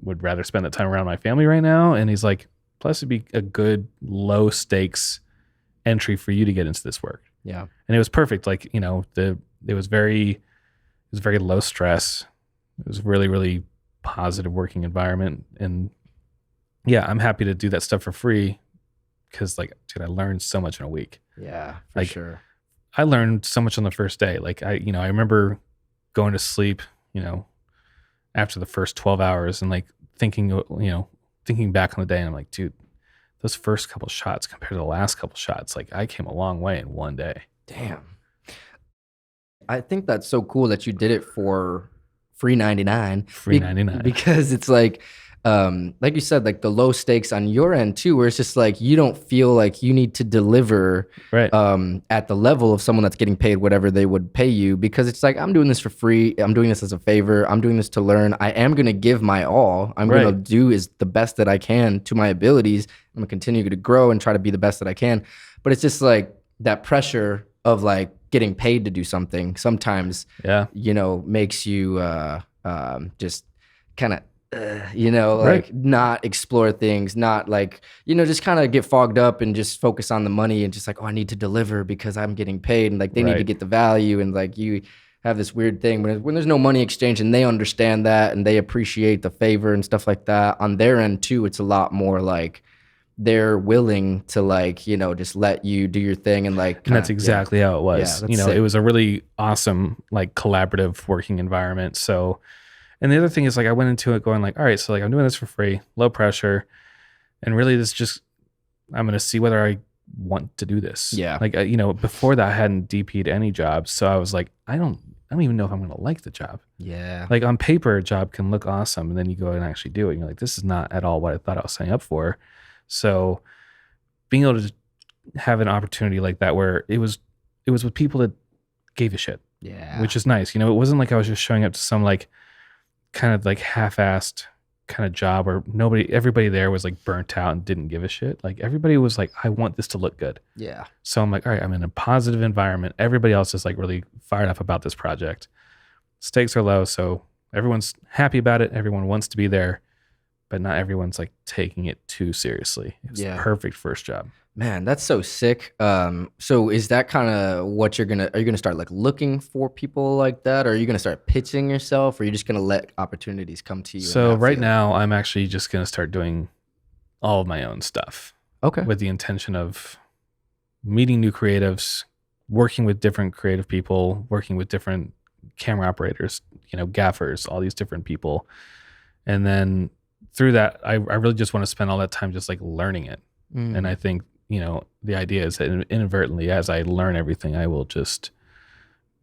would rather spend that time around my family right now. And he's like, plus it'd be a good low stakes entry for you to get into this work. Yeah. And it was perfect. Like, it was very low stress. It was really, really positive working environment. And yeah, I'm happy to do that stuff for free because like, dude, I learned so much in a week. Yeah, for Like, sure. I learned so much on the first day. Like I remember going to sleep, after the first 12 hours and like thinking back on the day, and I'm like, dude, those first couple shots compared to the last couple shots, like I came a long way in one day. Damn. I think that's so cool that you did it for free 99. Free 99. Because it's like you said, like the low stakes on your end too, where it's just like you don't feel like you need to deliver Right. at the level of someone that's getting paid whatever they would pay you, because it's like, I'm doing this for free. I'm doing this as a favor. I'm doing this to learn. I am going to give my all. I'm going to do is the best that I can to my abilities. I'm going to continue to grow and try to be the best that I can. But it's just like that pressure of like getting paid to do something sometimes, makes you just kind of, like not explore things, not like, just kind of get fogged up and just focus on the money and just like, oh, I need to deliver because I'm getting paid, and like they need to get the value, and like you have this weird thing when there's no money exchange, and they understand that and they appreciate the favor and stuff like that on their end too. It's a lot more like they're willing to like, just let you do your thing and like. And that's exactly how it was. Yeah, it was a really awesome, like collaborative working environment. So, and the other thing is like, I went into it going like, all right, so like I'm doing this for free, low pressure. And really this just, I'm going to see whether I want to do this. Yeah. Like, before that I hadn't DP'd any jobs. So I was like, I don't even know if I'm going to like the job. Yeah. Like on paper, a job can look awesome. And then you go and actually do it. And you're like, this is not at all what I thought I was signing up for. So being able to have an opportunity like that, where it was with people that gave a shit. Yeah. Which is nice. It wasn't like I was just showing up to some like kind of like half-assed kind of job where everybody there was like burnt out and didn't give a shit. Like everybody was like, I want this to look good. Yeah. So I'm like, all right, I'm in a positive environment. Everybody else is like really fired up about this project. Stakes are low, so everyone's happy about it. Everyone wants to be there, but not everyone's like taking it too seriously. It's the perfect first job. Man, that's so sick. So is that kind of what are you gonna start like looking for people like that? Or are you gonna start pitching yourself, or are you just gonna let opportunities come to you? So right now I'm actually just gonna start doing all of my own stuff. Okay. With the intention of meeting new creatives, working with different creative people, working with different camera operators, gaffers, all these different people. And then through that, I really just want to spend all that time just like learning it. And I think, the idea is that inadvertently, as I learn everything, I will just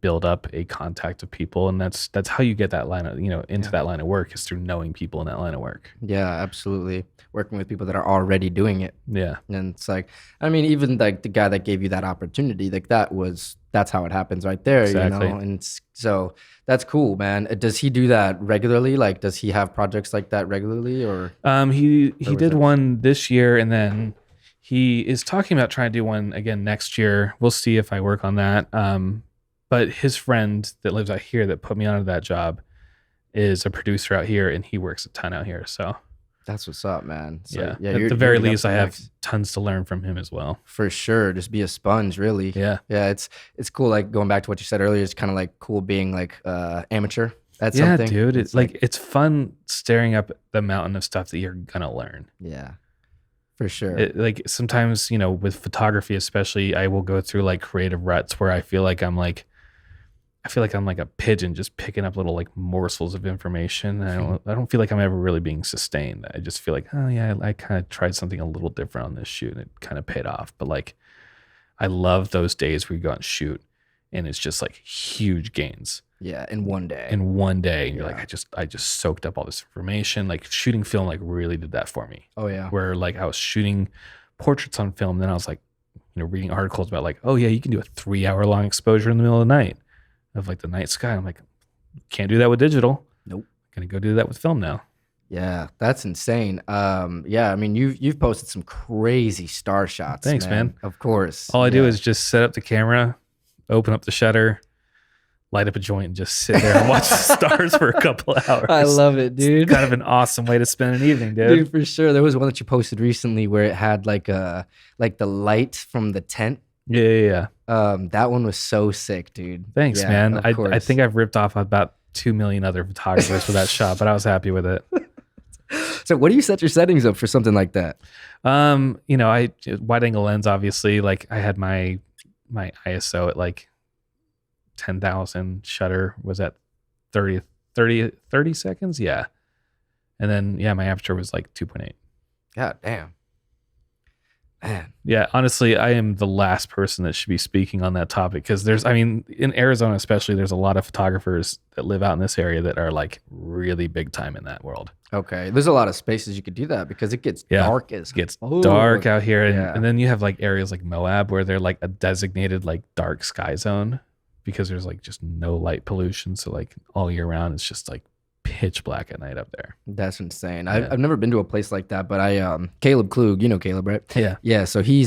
build up a contact of people. And that's how you get that line of, into that line of work, is through knowing people in that line of work. Yeah, absolutely. Working with people that are already doing it. Yeah. And it's like, I mean, even like the guy that gave you that opportunity, like that's how it happens right there, Exactly. And so that's cool, man. Does he do that regularly? Like, does he have projects like that regularly, or? He did one this year, and then he is talking about trying to do one again next year. We'll see if I work on that. But his friend that lives out here that put me onto that job is a producer out here, and he works a ton out here. So That's what's up, man. So, At the very you're least, up I have next. tons to learn from him as well. For sure. Just be a sponge, really. Yeah. Yeah, it's cool. Like going back to what you said earlier, it's kind of like cool being like amateur at Yeah, something. dude. It's like it's fun staring up the mountain of stuff that you're gonna learn. yeah, for sure. Like sometimes, with photography especially, I will go through like creative ruts where I feel like I'm like a pigeon just picking up little like morsels of information. And I don't feel like I'm ever really being sustained. I just feel like, oh yeah, I kind of tried something a little different on this shoot and it kind of paid off. But like I love those days where you go out and shoot and it's just like huge gains yeah, in one day. in one day. And you're Yeah. like, I just soaked up all this information. Like shooting film like really did that for me. oh yeah. Where like I was shooting portraits on film, then I was like, reading articles about like, oh yeah, you can do a 3-hour long exposure in the middle of the night of like the night sky. I'm like, can't do that with digital. Nope. Gonna go do that with film now. Yeah, that's insane. Yeah, I mean you've posted some crazy star shots. Thanks, man. Of course. All I do Yeah. is just set up the camera, open up the shutter, light up a joint, and just sit there and watch the stars for a couple hours. I love it, dude. Kind of an awesome way to spend an evening, dude. Dude, for sure. There was one that you posted recently where it had like the light from the tent. Yeah. That one was so sick, dude. Thanks, Yeah, man. of I course. think I've ripped off about 2 million other photographers for that shot, but I was happy with it. So what do you set your settings up for something like that? I wide angle lens, obviously. Like I had my ISO at like 10,000, shutter was at 30 seconds. Yeah. And then, my aperture was like 2.8. God damn. Man. Yeah. Honestly, I am the last person that should be speaking on that topic because in Arizona, especially, there's a lot of photographers that live out in this area that are like really big time in that world. Okay. There's a lot of spaces you could do that because it gets dark as It gets fuck. dark out here. Yeah. And then you have like areas like Moab where they're like a designated like dark sky zone because there's like just no light pollution. So like all year round, it's just like pitch black at night up there. That's insane. Yeah. I've never been to a place like that, but Caleb Klug, you know Caleb, right? Yeah. Yeah, so he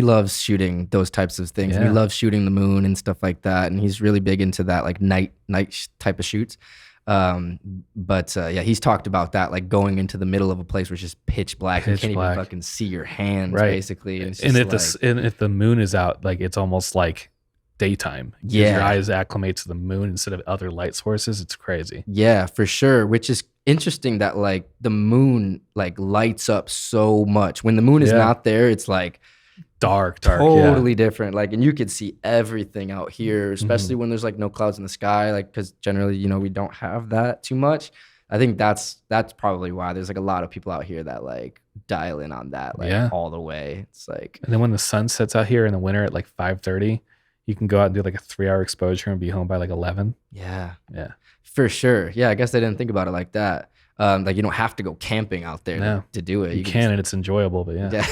loves shooting those types of things. And he Yeah. loves shooting the moon and stuff like that, and he's really big into that like night type of shoots. He's talked about that, like going into the middle of a place where it's just pitch black. You Pitch can't black. even fucking see your hands, Right. basically. And, it's And just if the moon is out, like it's almost like daytime. 'Cause Yeah. Your eyes acclimate to the moon instead of other light sources. It's crazy. yeah, for sure. Which is interesting that like the moon like lights up so much. When the moon is Yeah. not there, it's like Dark. totally different. Like, and you could see everything out here, especially Mm-hmm. when there's like no clouds in the sky. Like, because generally, we don't have that too much. I think that's probably why there's like a lot of people out here that like dial in on that like Yeah. all the way. It's like, And then when the sun sets out here in the winter at like 5:30, you can go out and do like a 3-hour exposure and be home by like 11. yeah, Yeah. for sure. Yeah, I guess I didn't think about it like that. Like you don't have to go camping out there No. to do it. You can, and it's enjoyable, but yeah. Yeah,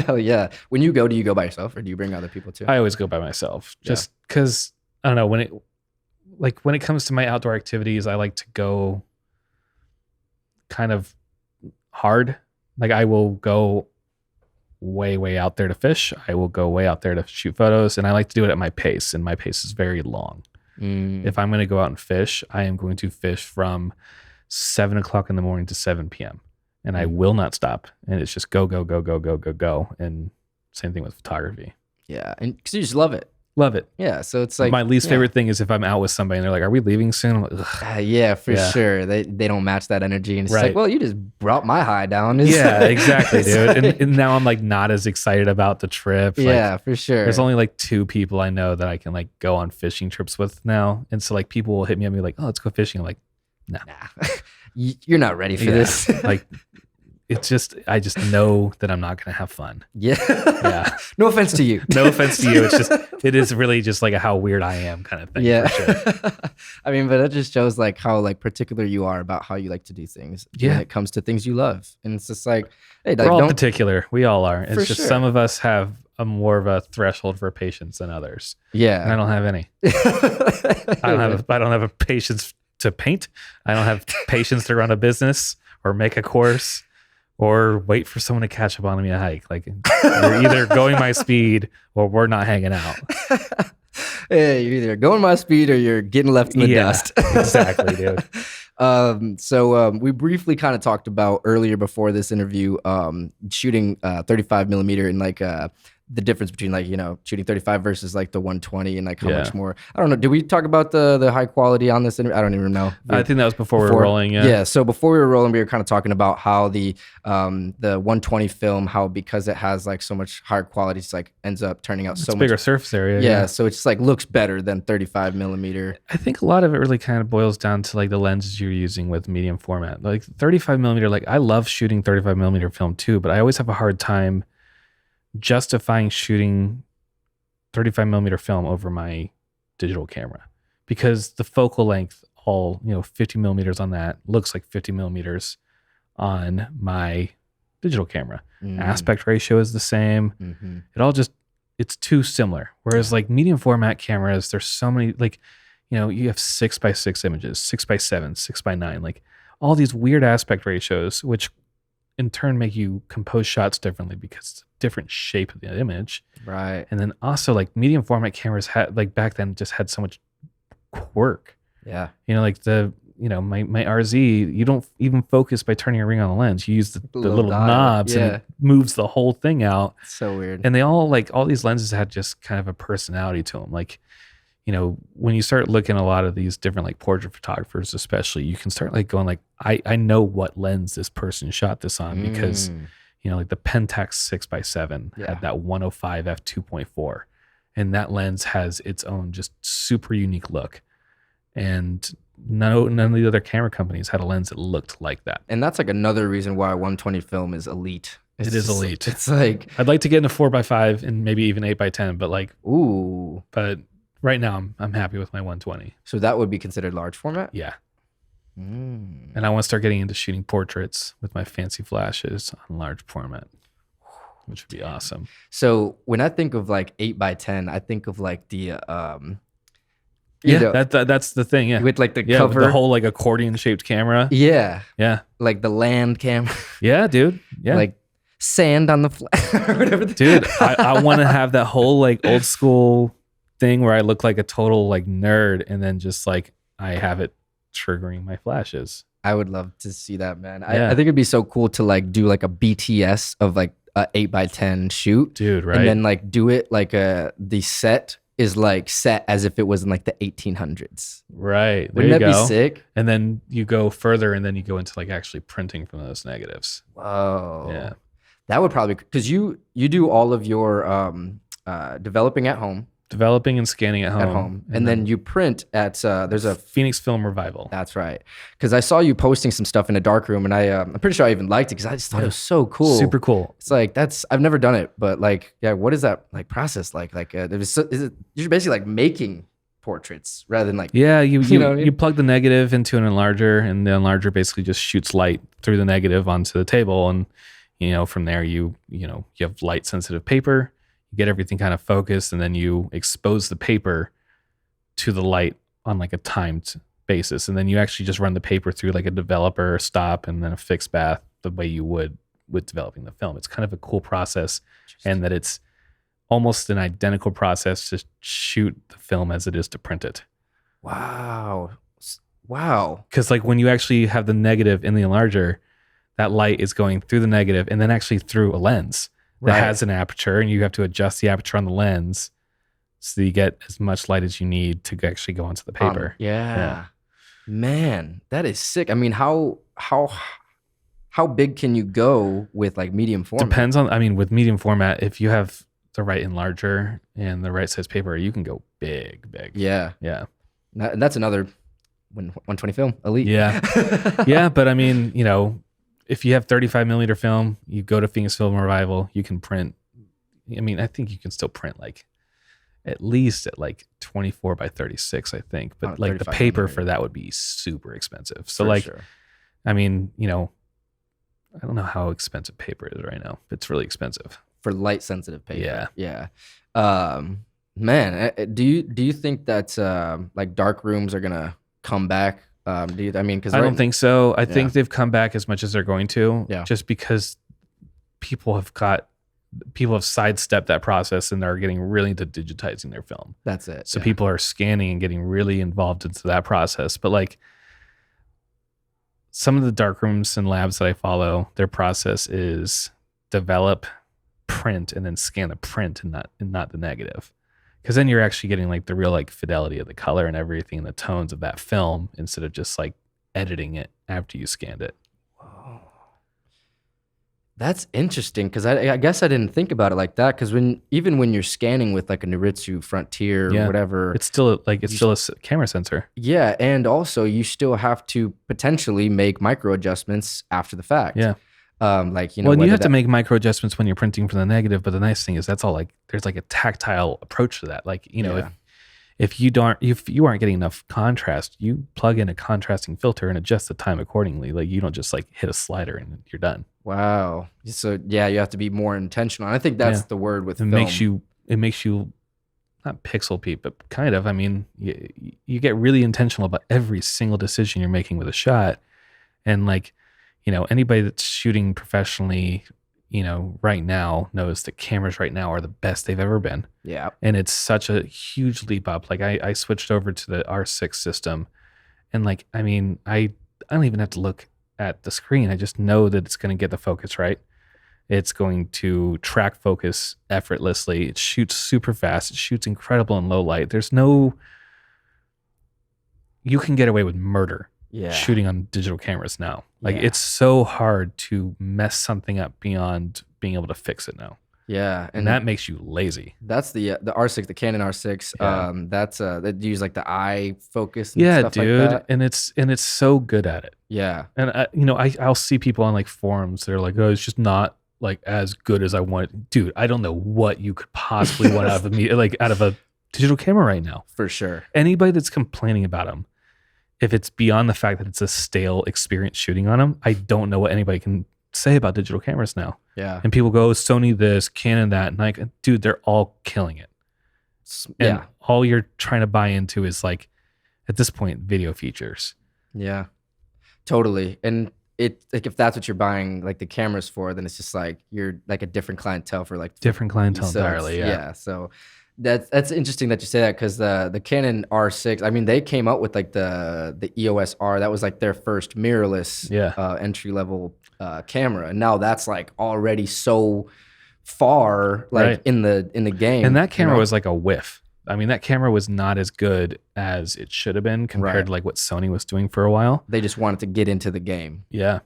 hell yeah. When you go, do you go by yourself or do you bring other people too? I always go by myself Yeah. just because I don't know when it comes to my outdoor activities, I like to go kind of hard. Like I will go way out there to fish. I will go way out there to shoot photos, and I like to do it at my pace, and my pace is very long. Mm, If I'm going to go out and fish, I am going to fish from 7 o'clock in the morning to 7 p.m. and I will not stop. And it's just go. And same thing with photography. yeah, and because you just love it. Love it. Yeah, so it's like My least yeah. favorite thing is if I'm out with somebody and they're like, "Are we leaving soon?" I'm like, ugh. Yeah, for Yeah. sure. They don't match that energy, and it's Right. like, well, you just brought my high down. It's Yeah, like- exactly, it's dude. like- And now I'm like not as excited about the trip. Like, yeah, for sure. there's only like 2 people I know that I can like go on fishing trips with now, and so like people will hit me up and be like, "Oh, let's go fishing." I'm like, nah, you're not ready for Yeah. this. like it's just I just know that I'm not gonna have fun. yeah, Yeah. No offense to you. No offense to you. It is really just like a how weird I am kind of thing. Yeah, For sure. I mean, but that just shows like how like particular you are about how you like to do things. Yeah. when it comes to things you love, and it's just like, hey, We're like, all don't. particular. We all are. It's For just sure. some of us have a more of a threshold for patience than others. Yeah, And I don't have any. I don't have a patience to paint. I don't have patience to run a business or make a course or wait for someone to catch up on me a hike. Like you're either going my speed or we're not hanging out. Hey, you're either going my speed or you're getting left in the dust. Exactly, dude. We briefly kind of talked about earlier before this interview, shooting 35 millimeter and like the difference between like, you know, shooting 35 versus like the 120 and like how much more. I don't know. Did we talk about the high quality on this interview? I don't even know. I think that was before we were rolling. Yeah. So before we were rolling, we were kind of talking about how the 120 film, how because it has like so much higher quality, it's like ends up turning out so much bigger surface area. Yeah. So it's like looks better than 35 millimeter. I think a lot of it really kind of boils down to like the lenses you're using with medium format. Like 35 millimeter, like I love shooting 35 millimeter film too, but I always have a hard time justifying shooting 35 millimeter film over my digital camera because the focal length, all, you know, 50 millimeters on that looks like 50 millimeters on my digital camera. Aspect ratio is the same. It all just, it's too similar. Whereas like medium format cameras, there's so many, like, you know, you have 6x6 images, 6x7, 6x9, like all these weird aspect ratios, which in turn make you compose shots differently because it's a different shape of the image. Right. And then also like medium format cameras had, like back then, just had so much quirk. Yeah. You know, like my RZ, you don't even focus by turning a ring on the lens. You use the little knobs and it moves the whole thing out. So weird. And they all, like, all these lenses had just kind of a personality to them. Like, you know, when you start looking at a lot of these different like portrait photographers, especially, you can start like going like, I know what lens this person shot this on because, you know, like the Pentax 6x7 had that 105 f2.4, and that lens has its own just super unique look. And none of the other camera companies had a lens that looked like that. And that's like another reason why 120 film is elite. It is elite. It's like, I'd like to get in a 4x5 and maybe even 8x10, but like, but right now I'm happy with my 120. So that would be considered large format? Yeah. And I want to start getting into shooting portraits with my fancy flashes on large format, which would be awesome. So when I think of like 8x10, I think of like the that's the thing. Yeah, with like the cover, with the whole like accordion shaped camera. Yeah, like the land camera. Yeah, dude. Yeah, like sand on the flat or whatever. Dude, I want to have that whole like old school thing where I look like a total like nerd, and then just like I have it triggering my flashes. I would love to see that, man. I think it'd be so cool to like do like a BTS of like a 8x10 shoot, dude, right? And then like do it like the set is like set as if it was in like the 1800s. Right. Wouldn't that be sick? And then you go further, and then you go into like actually printing from those negatives. Whoa. Yeah. That would probably, because you do all of your developing at home. Developing and scanning at home. And then you print at, there's a Phoenix Film Revival. That's right. Because I saw you posting some stuff in a dark room, and I'm pretty sure I even liked it because I just thought it was so cool. Super cool. It's like, I've never done it, but like, yeah, what is that like process like? Like, you're basically like making portraits rather than like, you plug the negative into an enlarger, and the enlarger basically just shoots light through the negative onto the table. And, you know, from there, you have light sensitive paper. Get everything kind of focused, and then you expose the paper to the light on like a timed basis, and then you actually just run the paper through like a developer stop and then a fixed bath the way you would with developing the film. It's kind of a cool process, and that it's almost an identical process to shoot the film as it is to print it. Wow. Because like when you actually have the negative in the enlarger, that light is going through the negative and then actually through a lens that has an aperture, and you have to adjust the aperture on the lens so you get as much light as you need to actually go onto the paper. Yeah. Man, that is sick. I mean, how big can you go with like medium format? Depends on, with medium format, if you have the right enlarger and the right size paper, you can go big. Yeah. And that's another 120 film, elite. Yeah. Yeah, but if you have 35 millimeter film, you go to Phoenix Film Revival, you can print. I think you can still print like at least at like 24 by 36, I think. But like the paper for that would be super expensive. So I don't know how expensive paper is right now. It's really expensive. For light sensitive paper. Yeah. Man, do you think that like dark rooms are gonna come back? Because I don't think so. I think they've come back as much as they're going to. Yeah. Just because people have sidestepped that process, and they're getting really into digitizing their film. That's it. So people are scanning and getting really involved into that process. But like, some of the dark rooms and labs that I follow, their process is develop, print, and then scan the print and not the negative. Because then you're actually getting like the real like fidelity of the color and everything and the tones of that film instead of just like editing it after you scanned it. That's interesting because I guess I didn't think about it like that. Because even when you're scanning with like a Noritsu Frontier or whatever, it's still a camera sensor. Yeah, and also you still have to potentially make micro adjustments after the fact. Yeah, like Well, you have to make micro adjustments when you're printing from the negative. But the nice thing is that's all like there's like a tactile approach to that. Like if you aren't getting enough contrast, you plug in a contrasting filter and adjust the time accordingly. Like you don't just like hit a slider and you're done. Wow. So yeah, you have to be more intentional. And I think that's the word with it film. It makes you not pixel peep, but kind of. I mean, you get really intentional about every single decision you're making with a shot. And like, anybody that's shooting professionally, right now knows that cameras right now are the best they've ever been. Yeah. And it's such a huge leap up. Like I switched over to the R6 system and like, I mean, I don't even have to look at the screen. I just know that it's going to get the focus right. It's going to track focus effortlessly. It shoots super fast. It shoots incredible in low light. You can get away with murder shooting on digital cameras now. Like it's so hard to mess something up beyond being able to fix it now. Yeah, and that makes you lazy. That's the R6, the Canon R6. Yeah. That's that use like the eye focus. And stuff dude, like that. and it's so good at it. Yeah, and I'll see people on like forums. They're like, oh, it's just not like as good as I want. Dude, I don't know what you could possibly want out of me, like out of a digital camera right now. For sure. Anybody that's complaining about them, if it's beyond the fact that it's a stale experience shooting on them, I don't know what anybody can say about digital cameras now. Yeah. And people go, Sony this, Canon that, and like, dude, they're all killing it. And all you're trying to buy into is like, at this point, video features. Yeah, totally. And it like if that's what you're buying like the cameras for, then it's just like you're like a different clientele for like different clientele entirely. Yeah. So that's interesting that you say that because the Canon R6, I mean, they came out with like the EOS R. That was like their first mirrorless entry level camera, and now that's like already so far like in the game. And that camera was like a whiff. I mean, that camera was not as good as it should have been compared to like what Sony was doing for a while. They just wanted to get into the game. Yeah.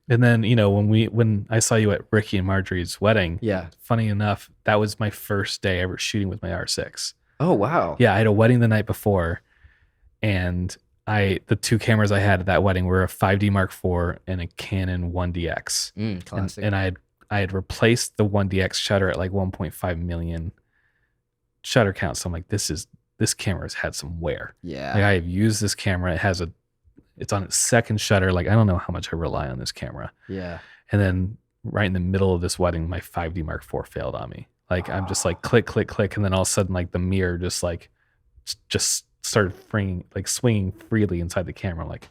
And then, when I saw you at Ricky and Marjorie's wedding, funny enough, that was my first day ever shooting with my R6. Oh, wow. Yeah, I had a wedding the night before, and the two cameras I had at that wedding were a 5D Mark IV and a Canon 1DX. Classic. And I had replaced the 1DX shutter at like 1.5 million shutter count. So I'm like, this camera's had some wear. Yeah. Like I have used this camera. It's on its second shutter. Like, I don't know how much I rely on this camera. Yeah. And then right in the middle of this wedding, my 5D Mark IV failed on me. Like, I'm just like click, click, click. And then all of a sudden, like the mirror just started swinging freely inside the camera. I'm like,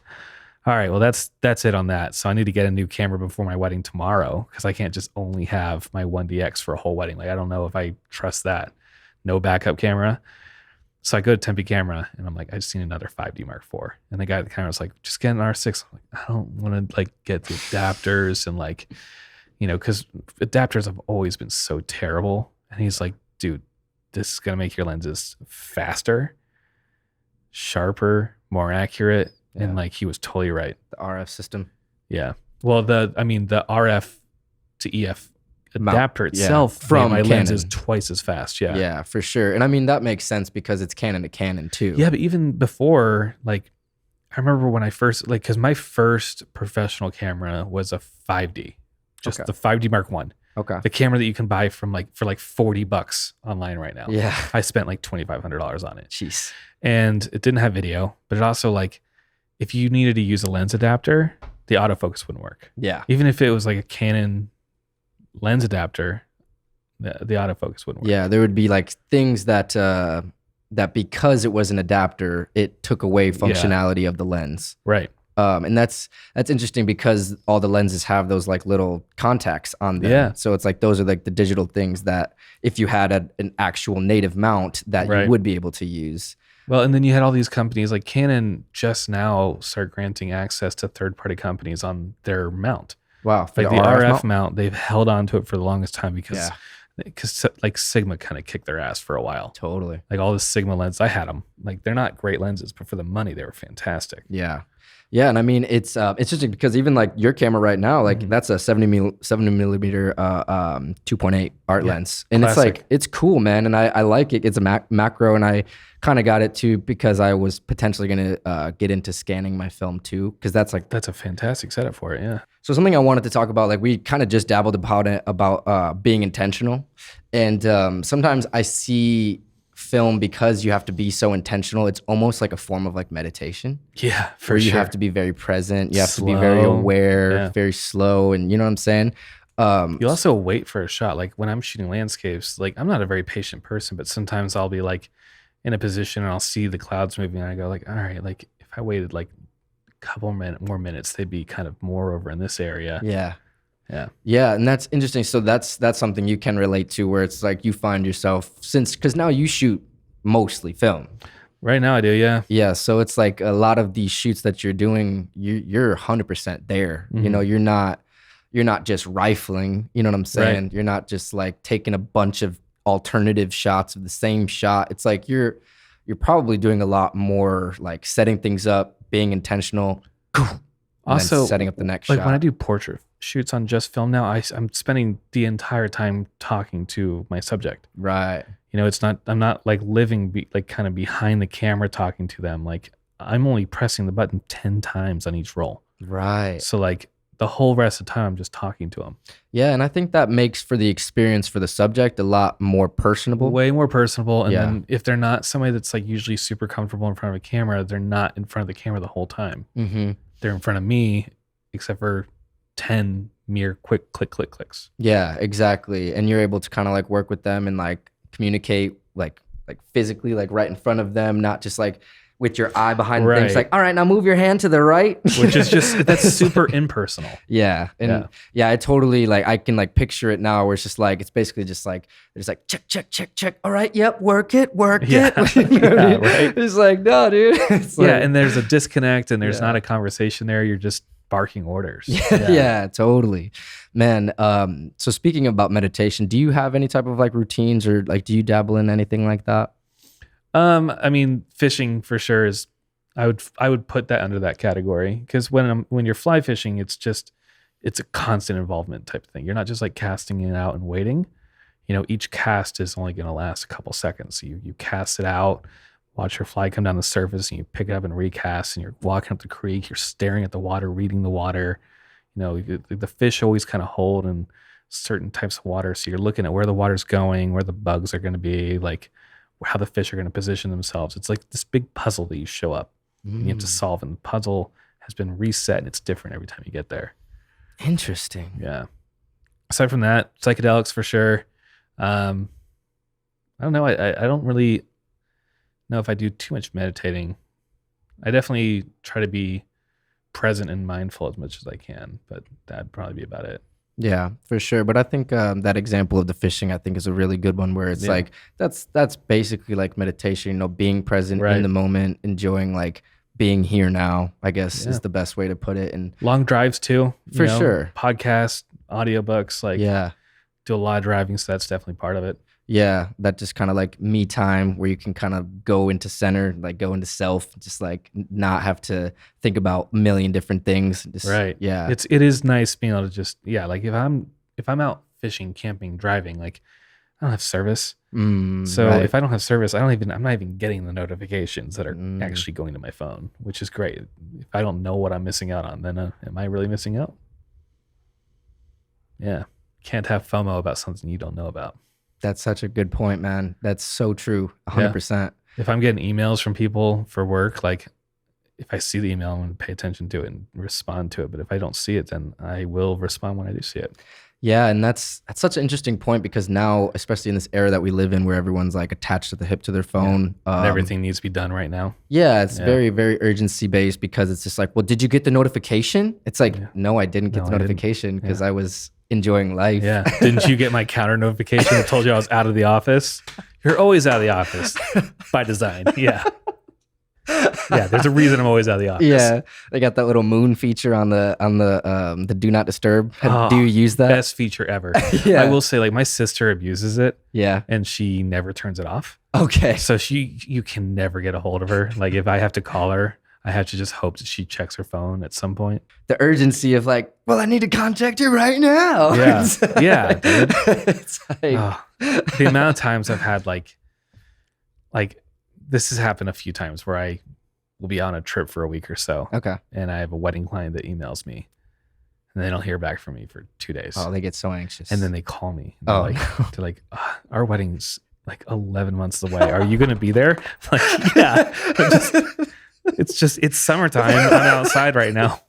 all right, well, that's it on that. So I need to get a new camera before my wedding tomorrow because I can't just only have my 1DX for a whole wedding. Like, I don't know if I trust that. No backup camera. So I go to Tempe Camera and I'm like, I just need another 5D Mark IV. And the guy at the camera was like, just get an R6. I'm like, I don't want to like get the adapters and like, because adapters have always been so terrible. And he's like, dude, this is going to make your lenses faster, sharper, more accurate. Yeah. And like, he was totally right. The RF system. Yeah. Well, the RF to EF adapter itself from my Canon. lens is twice as fast. Yeah, for sure. And I mean, that makes sense because it's Canon to Canon too. Yeah, but even before, like, I remember when I first, like, because my first professional camera was a 5D, just the 5D Mark I. Okay. The camera that you can buy for like $40 online right now. Yeah. I spent like $2,500 on it. Jeez. And it didn't have video, but it also like, if you needed to use a lens adapter, the autofocus wouldn't work. Yeah. Even if it was like a Canon lens adapter, the autofocus wouldn't work. Yeah, there would be like things that because it was an adapter, it took away functionality of the lens. Right. And that's interesting because all the lenses have those like little contacts on them. Yeah. So it's like those are like the digital things that if you had an actual native mount that you would be able to use. Well, and then you had all these companies like Canon just now start granting access to third-party companies on their mount. Wow. For Like the RF mount, they've held on to it for the longest time because like Sigma kind of kicked their ass for a while. Totally. Like all the Sigma lenses, I had them. Like they're not great lenses, but for the money, they were fantastic. Yeah. Yeah, and I mean it's interesting because even like your camera right now, like that's a 70 millimeter 2.8 art lens, and Classic. it's like it's cool, man, and I like it. It's a macro, and I kind of got it too because I was potentially gonna get into scanning my film too, because that's a fantastic setup for it. Yeah. So something I wanted to talk about, like we kind of just dabbled about being intentional, and sometimes I see film because you have to be so intentional. It's almost like a form of like meditation. Yeah, for where sure. you have to be very present. You have to be very aware, very slow, and you know what I'm saying. You also wait for a shot. Like when I'm shooting landscapes, like I'm not a very patient person, but sometimes I'll be like in a position and I'll see the clouds moving, and I go like, all right, like if I waited like a couple more minutes, they'd be kind of more over in this area. Yeah, and that's interesting. So that's something you can relate to, where it's like you find yourself, because now you shoot mostly film. Right now I do, yeah. Yeah, so it's like a lot of these shoots that you're doing, you're 100% there. You know, you're not just rifling. You know what I'm saying? Right. You're not just like taking a bunch of alternative shots of the same shot. It's like you're probably doing a lot more like setting things up, being intentional. Also, setting up the next like shot. when I do portrait shoots on just film now, I'm spending the entire time talking to my subject. Right. You know, I'm not like living like kind of behind the camera talking to them. Like I'm only pressing the button 10 times on each roll. Right. So like the whole rest of the time I'm just talking to them. Yeah, and I think that makes for the experience for the subject a lot more personable. Way more personable. And then if they're not somebody that's like usually super comfortable in front of a camera, they're not in front of the camera the whole time. Mm-hmm. They're in front of me, except for 10 mere quick clicks. Yeah, exactly. And you're able to kind of like work with them and like communicate like physically, like right in front of them, not just like with your eye behind things. Like, all right, now move your hand to the right. Which is just, that's super impersonal. Yeah. And I totally like, I can like picture it now where it's just like, it's basically just like, there's like, check. All right. Yep. Work it. You know what I mean? Right. It's like, no, dude. It's like, and there's a disconnect and there's not a conversation there. You're just barking orders. Yeah, totally. Man, so speaking about meditation, do you have any type of like routines or like do you dabble in anything like that? I mean, fishing for sure is, I would put that under that category, because when you're fly fishing, it's a constant involvement type of thing. You're not just like casting it out and waiting. You know, each cast is only going to last a couple seconds. So you cast it out, watch your fly come down the surface, and you pick it up and recast, and you're walking up the creek, you're staring at the water, reading the water. You know, the fish always kind of hold in certain types of water. So you're looking at where the water's going, where the bugs are going to be, like how the fish are going to position themselves. It's like this big puzzle that you show up and you have to solve, and the puzzle has been reset and it's different every time you get there. Interesting. Yeah. Aside from that, psychedelics for sure. I don't know. I don't really know if I do too much meditating. I definitely try to be present and mindful as much as I can, but that'd probably be about it. Yeah, for sure. But I think that example of the fishing, I think, is a really good one, where it's like that's basically like meditation. You know, being present in the moment, enjoying like being here now, I guess is the best way to put it. And long drives too, for sure. Podcasts, audiobooks, like do a lot of driving, so that's definitely part of it. Yeah, that just kind of like me time where you can kind of go into center, like go into self, just like not have to think about a million different things. Just, yeah. It is nice being able to just, like if I'm out fishing, camping, driving, like I don't have service. So if I don't have service, I'm not even getting the notifications that are actually going to my phone, which is great. If I don't know what I'm missing out on, then am I really missing out? Yeah. Can't have FOMO about something you don't know about. That's such a good point, man. That's so true. 100%. If I'm getting emails from people for work, like if I see the email, I'm going to pay attention to it and respond to it. But if I don't see it, then I will respond when I do see it. Yeah, and that's such an interesting point, because now, especially in this era that we live in, where everyone's like attached to the hip to their phone, and everything needs to be done right now. Yeah, it's very, very urgency based, because it's just like, well, did you get the notification? It's like, no, I didn't get the notification because I was enjoying life. Yeah. Didn't you get my counter notification that told you I was out of the office? You're always out of the office by design. Yeah. Yeah, there's a reason I'm always out of the office. Yeah, they got that little moon feature on the do not disturb. Do you use that? Best feature ever. Yeah. I will say, like, my sister abuses it. Yeah. And she never turns it off. Okay. So you can never get a hold of her. Like, if I have to call her, I have to just hope that she checks her phone at some point. The urgency of like, well, I need to contact you right now. Yeah. Yeah, dude. It's like, The amount of times I've had like this has happened a few times where I will be on a trip for a week or so. okay. And I have a wedding client that emails me and they don't hear back from me for 2 days. Oh, they get so anxious. And then they call me. Oh, They're like, our wedding's like 11 months away. Are you going to be there? Like, yeah. It's summertime. I'm outside right now.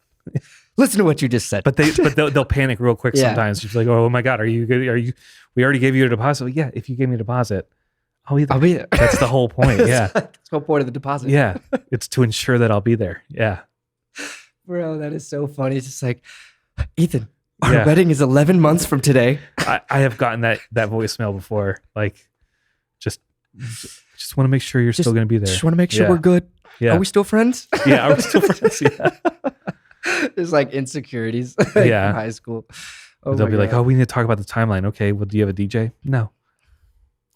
Listen to what you just said. But they'll panic real quick Yeah. sometimes. She's like, oh my God, are you good? We already gave you a deposit. Like, yeah, if you gave me a deposit, I'll be there. That's the whole point. Yeah. That's the whole point of the deposit. Yeah. It's to ensure that I'll be there. Yeah. Bro, that is so funny. It's just like, Ethan, our Yeah. wedding is 11 months from today. I have gotten that voicemail before. Like, just want to make sure you're still going to be there. Just want to make sure Yeah. we're good. Yeah. Are we still friends? Yeah. Are we still friends? Yeah. There's like insecurities Yeah. in high school. Oh They'll my be like, God. oh, we need to talk about the timeline. Okay. Well, do you have a DJ? No.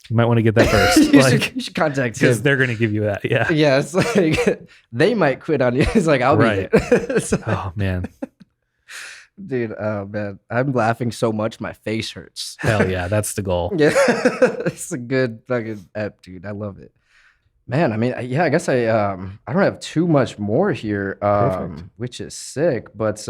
You might want to get that first. you should contact Because him. they're going to give you that. Yeah. Yeah, it's like they might quit on you. It's like, I'll Right. be there. It's like, Oh, man. dude, oh man, I'm laughing so much my face hurts. Hell yeah. That's the goal. Yeah, it's a good fucking app, dude. I love it. Man, I mean, yeah, I guess I don't have too much more here, Perfect. which is sick. But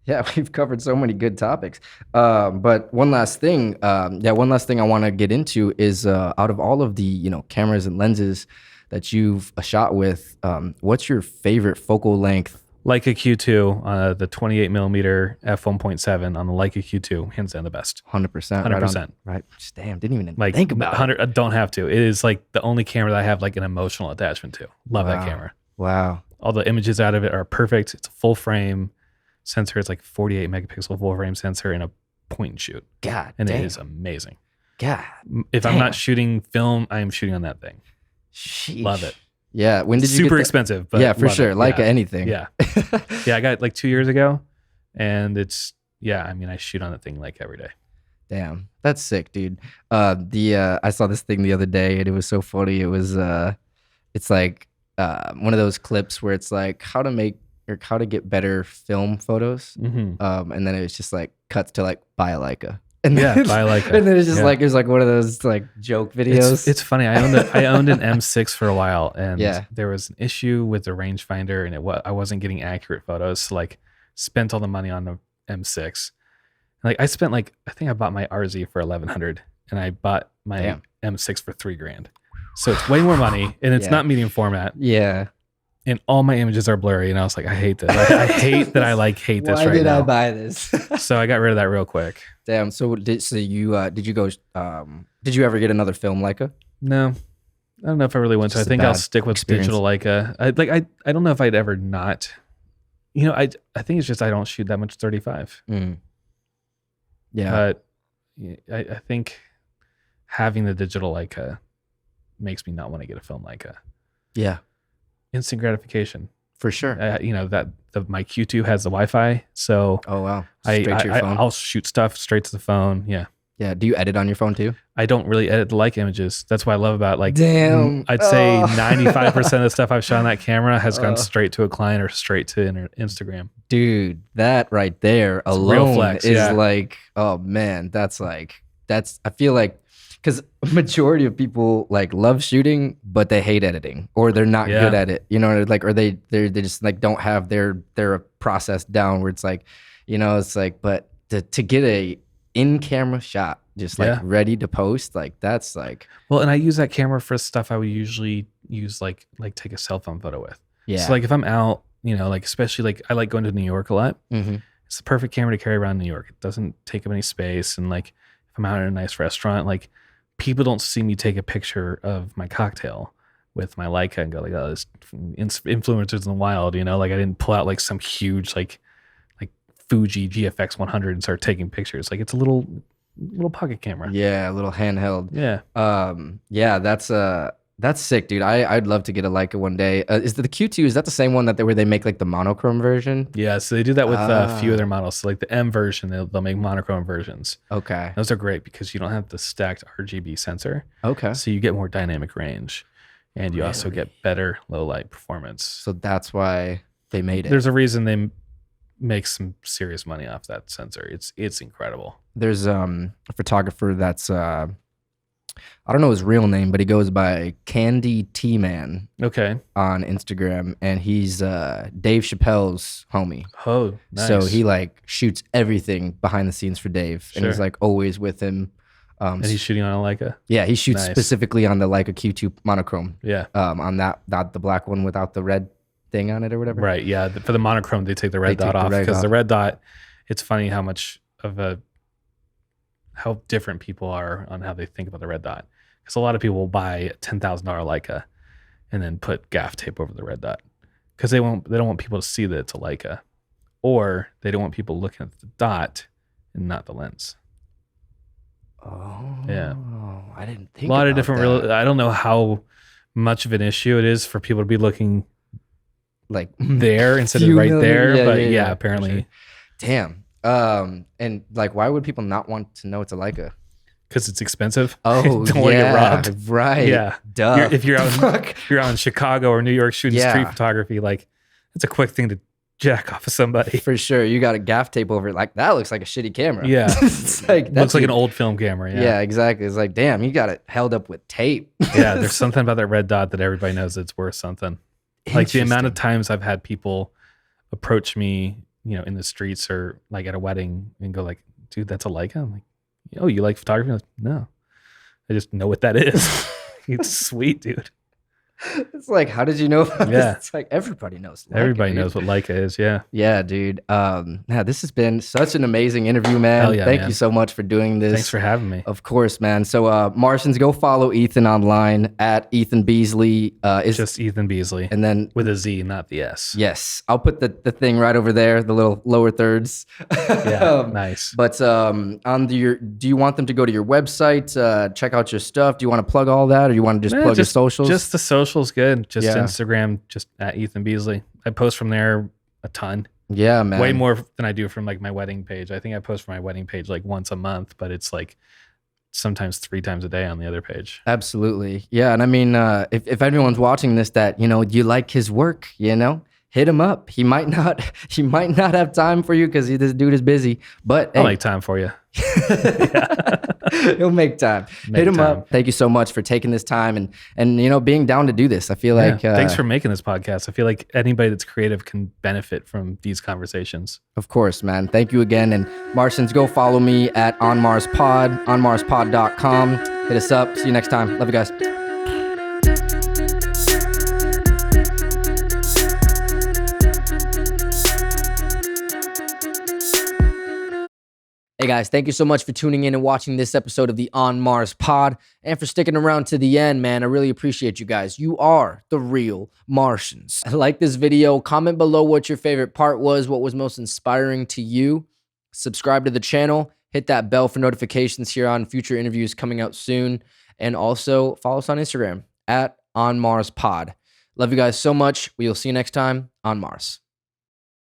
yeah, we've covered so many good topics. But one last thing I want to get into is out of all of the cameras and lenses that you've shot with, what's your favorite focal length? Leica Q2, the 28 millimeter f1.7 on the Leica Q2, hands down the best. 100%. 100%. Right. Damn, didn't even Like, think about it. 100. I don't have to. It is like the only camera that I have like an emotional attachment to. Love that Wow. camera. Wow. All the images out of it are perfect. It's a full frame sensor. It's like 48 megapixel full frame sensor and a point and shoot. God And damn. it is amazing. God. If I'm Damn. not shooting film, I am shooting on that thing. Sheesh. Love it. Yeah. When did you Super get that? expensive, but Yeah, for love sure. it. Like Yeah. anything. Yeah. Yeah, I got it like 2 years ago, and it's I mean, I shoot on that thing like every day. Damn, that's sick, dude. I saw this thing the other day, and it was so funny. It was it's like one of those clips where it's like how to get better film photos. Mm-hmm. And then it was just like cuts to like buy a Leica. And Yeah, then, buy a Leica. And then it's just Yeah. like it was like one of those like joke videos. It's funny. I owned an M6 for a while, and Yeah. there was an issue with the rangefinder, and I wasn't getting accurate photos. So like, spent all the money on the M6. Like I spent I think I bought my RZ for $1,100, and I bought my Damn. M6 for $3,000. So it's way more money, and it's Yeah. not medium format, Yeah. and all my images are blurry. And I was like, I hate this. I hate that. I hate this Why right did now. I buy this? So I got rid of that real quick. Damn. So did you go? Did you ever get another film Leica? No, I don't know if I really want to. I Just a think I'll bad stick with experience. digital Leica. I don't know if I'd ever not. I think it's just I don't shoot that much 35. Mm. Yeah. But I think having the digital Leica makes me not want to get a film Leica. Yeah. Instant gratification. For sure. My Q2 has the Wi-Fi, so Oh wow. Straight to your phone. I'll shoot stuff straight to the phone. Yeah. Yeah. Do you edit on your phone too? I don't really edit the Leica images. That's what I love about Damn. I'd say Oh. 95% of the stuff I've shot on that camera has Oh. gone straight to a client or straight to Instagram. Dude, that right there a real alone flex, is yeah. like, oh man, that's I feel like because majority of people like love shooting, but they hate editing or they're not Yeah. good at it, or they just like don't have their process down where it's like, it's like, but to get a in-camera shot just like Yeah. ready to post, like that's like, Well, and I use that camera for stuff I would usually use like take a cell phone photo with. yeah. So like if I'm out, especially like I like going to New York a lot. hmm It's the perfect camera to carry around New York. It doesn't take up any space. And like if I'm out in a nice restaurant, like people don't see me take a picture of my cocktail with my Leica and go like, oh, this influencers in the wild, like I didn't pull out like some huge like Fuji GFX 100 and start taking pictures. Like it's a little pocket camera. Yeah, a little handheld. Yeah. Yeah, that's That's sick, dude. I'd love to get a Leica one day. Is the Q2? Is that the same one where they make like the monochrome version? Yeah, so they do that with a few other models. So like the M version, they'll make monochrome versions. Okay. Those are great because you don't have the stacked RGB sensor. Okay. So you get more dynamic range, and you also get better low light performance. So that's why they made it. There's a reason they make some serious money off that sensor. It's incredible. There's a photographer that's I don't know his real name, but he goes by Candy T Man. Okay. On Instagram, and he's Dave Chappelle's homie. Oh, nice. So he like shoots everything behind the scenes for Dave, and he's like always with him. And he's shooting on a Leica. Yeah, he shoots specifically on the Leica Q2 monochrome. Yeah. On that the black one without the red thing on it or whatever. Right. Yeah. For the monochrome, they take the red dot off because the red dot. It's funny how much of how different people are on how they think about the red dot. Because a lot of people will buy a $10,000 Leica and then put gaff tape over the red dot because they don't want people to see that it's a Leica, or they don't want people looking at the dot and not the lens. Oh, yeah. I didn't think a lot about of different. I don't know how much of an issue it is for people to be looking like there instead of right there, but yeah, apparently. Sure. Damn. And like, why would people not want to know it's a Leica? Because it's expensive. Oh, don't want to get robbed. Right. Yeah. Duh. If you're out in Chicago or New York shooting street photography, like it's a quick thing to jack off of somebody. For sure. You got a gaff tape over it. Like that looks like a shitty camera. Yeah. It's like looks like an old film camera. Yeah, exactly. It's like, damn, you got it held up with tape. Yeah. There's something about that red dot that everybody knows it's worth something. Like the amount of times I've had people approach me, in the streets or like at a wedding and go like, dude, that's a Leica. I'm like, oh, you like photography? I was, no, I just know what that is. It's sweet, dude. It's like, how did you know about this? It's like everybody knows Leica, everybody knows what Leica is. Yeah, dude. This has been such an amazing interview, man. Hell yeah, Thank you so much for doing this. Thanks for having me. Of course, man. So Martians, go follow Ethan online at Ethan Beazley. It's just Ethan Beazley, and then with a Z, not the S. Yes, I'll put the thing right over there, the little lower thirds. Yeah, nice. But do you want them to go to your website, check out your stuff? Do you want to plug all that, or do you want to just plug your socials? Just the socials, good. Just Instagram, just at Ethan Beazley. I post from there a ton. Yeah, man. Way more than I do from like my wedding page. I think I post from my wedding page like once a month, but it's like sometimes 3 times a day on the other page. Absolutely. Yeah. And I mean, if anyone's watching this that, you like his work, hit him up. He might not have time for you because this dude is busy, but I'll make time for you. He'll make time. Hit him up. Thank you so much for taking this time and being down to do this. I feel like thanks for making this podcast. I feel like anybody that's creative can benefit from these conversations. Of course, man. Thank you again. And Martians, go follow me at onmarspod, onmarspod.com. Hit us up. See you next time. Love you guys. Hey guys, thank you so much for tuning in and watching this episode of the On Mars Pod and for sticking around to the end, man. I really appreciate you guys. You are the real Martians. Like this video, comment below what your favorite part was, what was most inspiring to you. Subscribe to the channel, hit that bell for notifications here on future interviews coming out soon, and also follow us on Instagram at On Mars Pod. Love you guys so much. We will see you next time on Mars.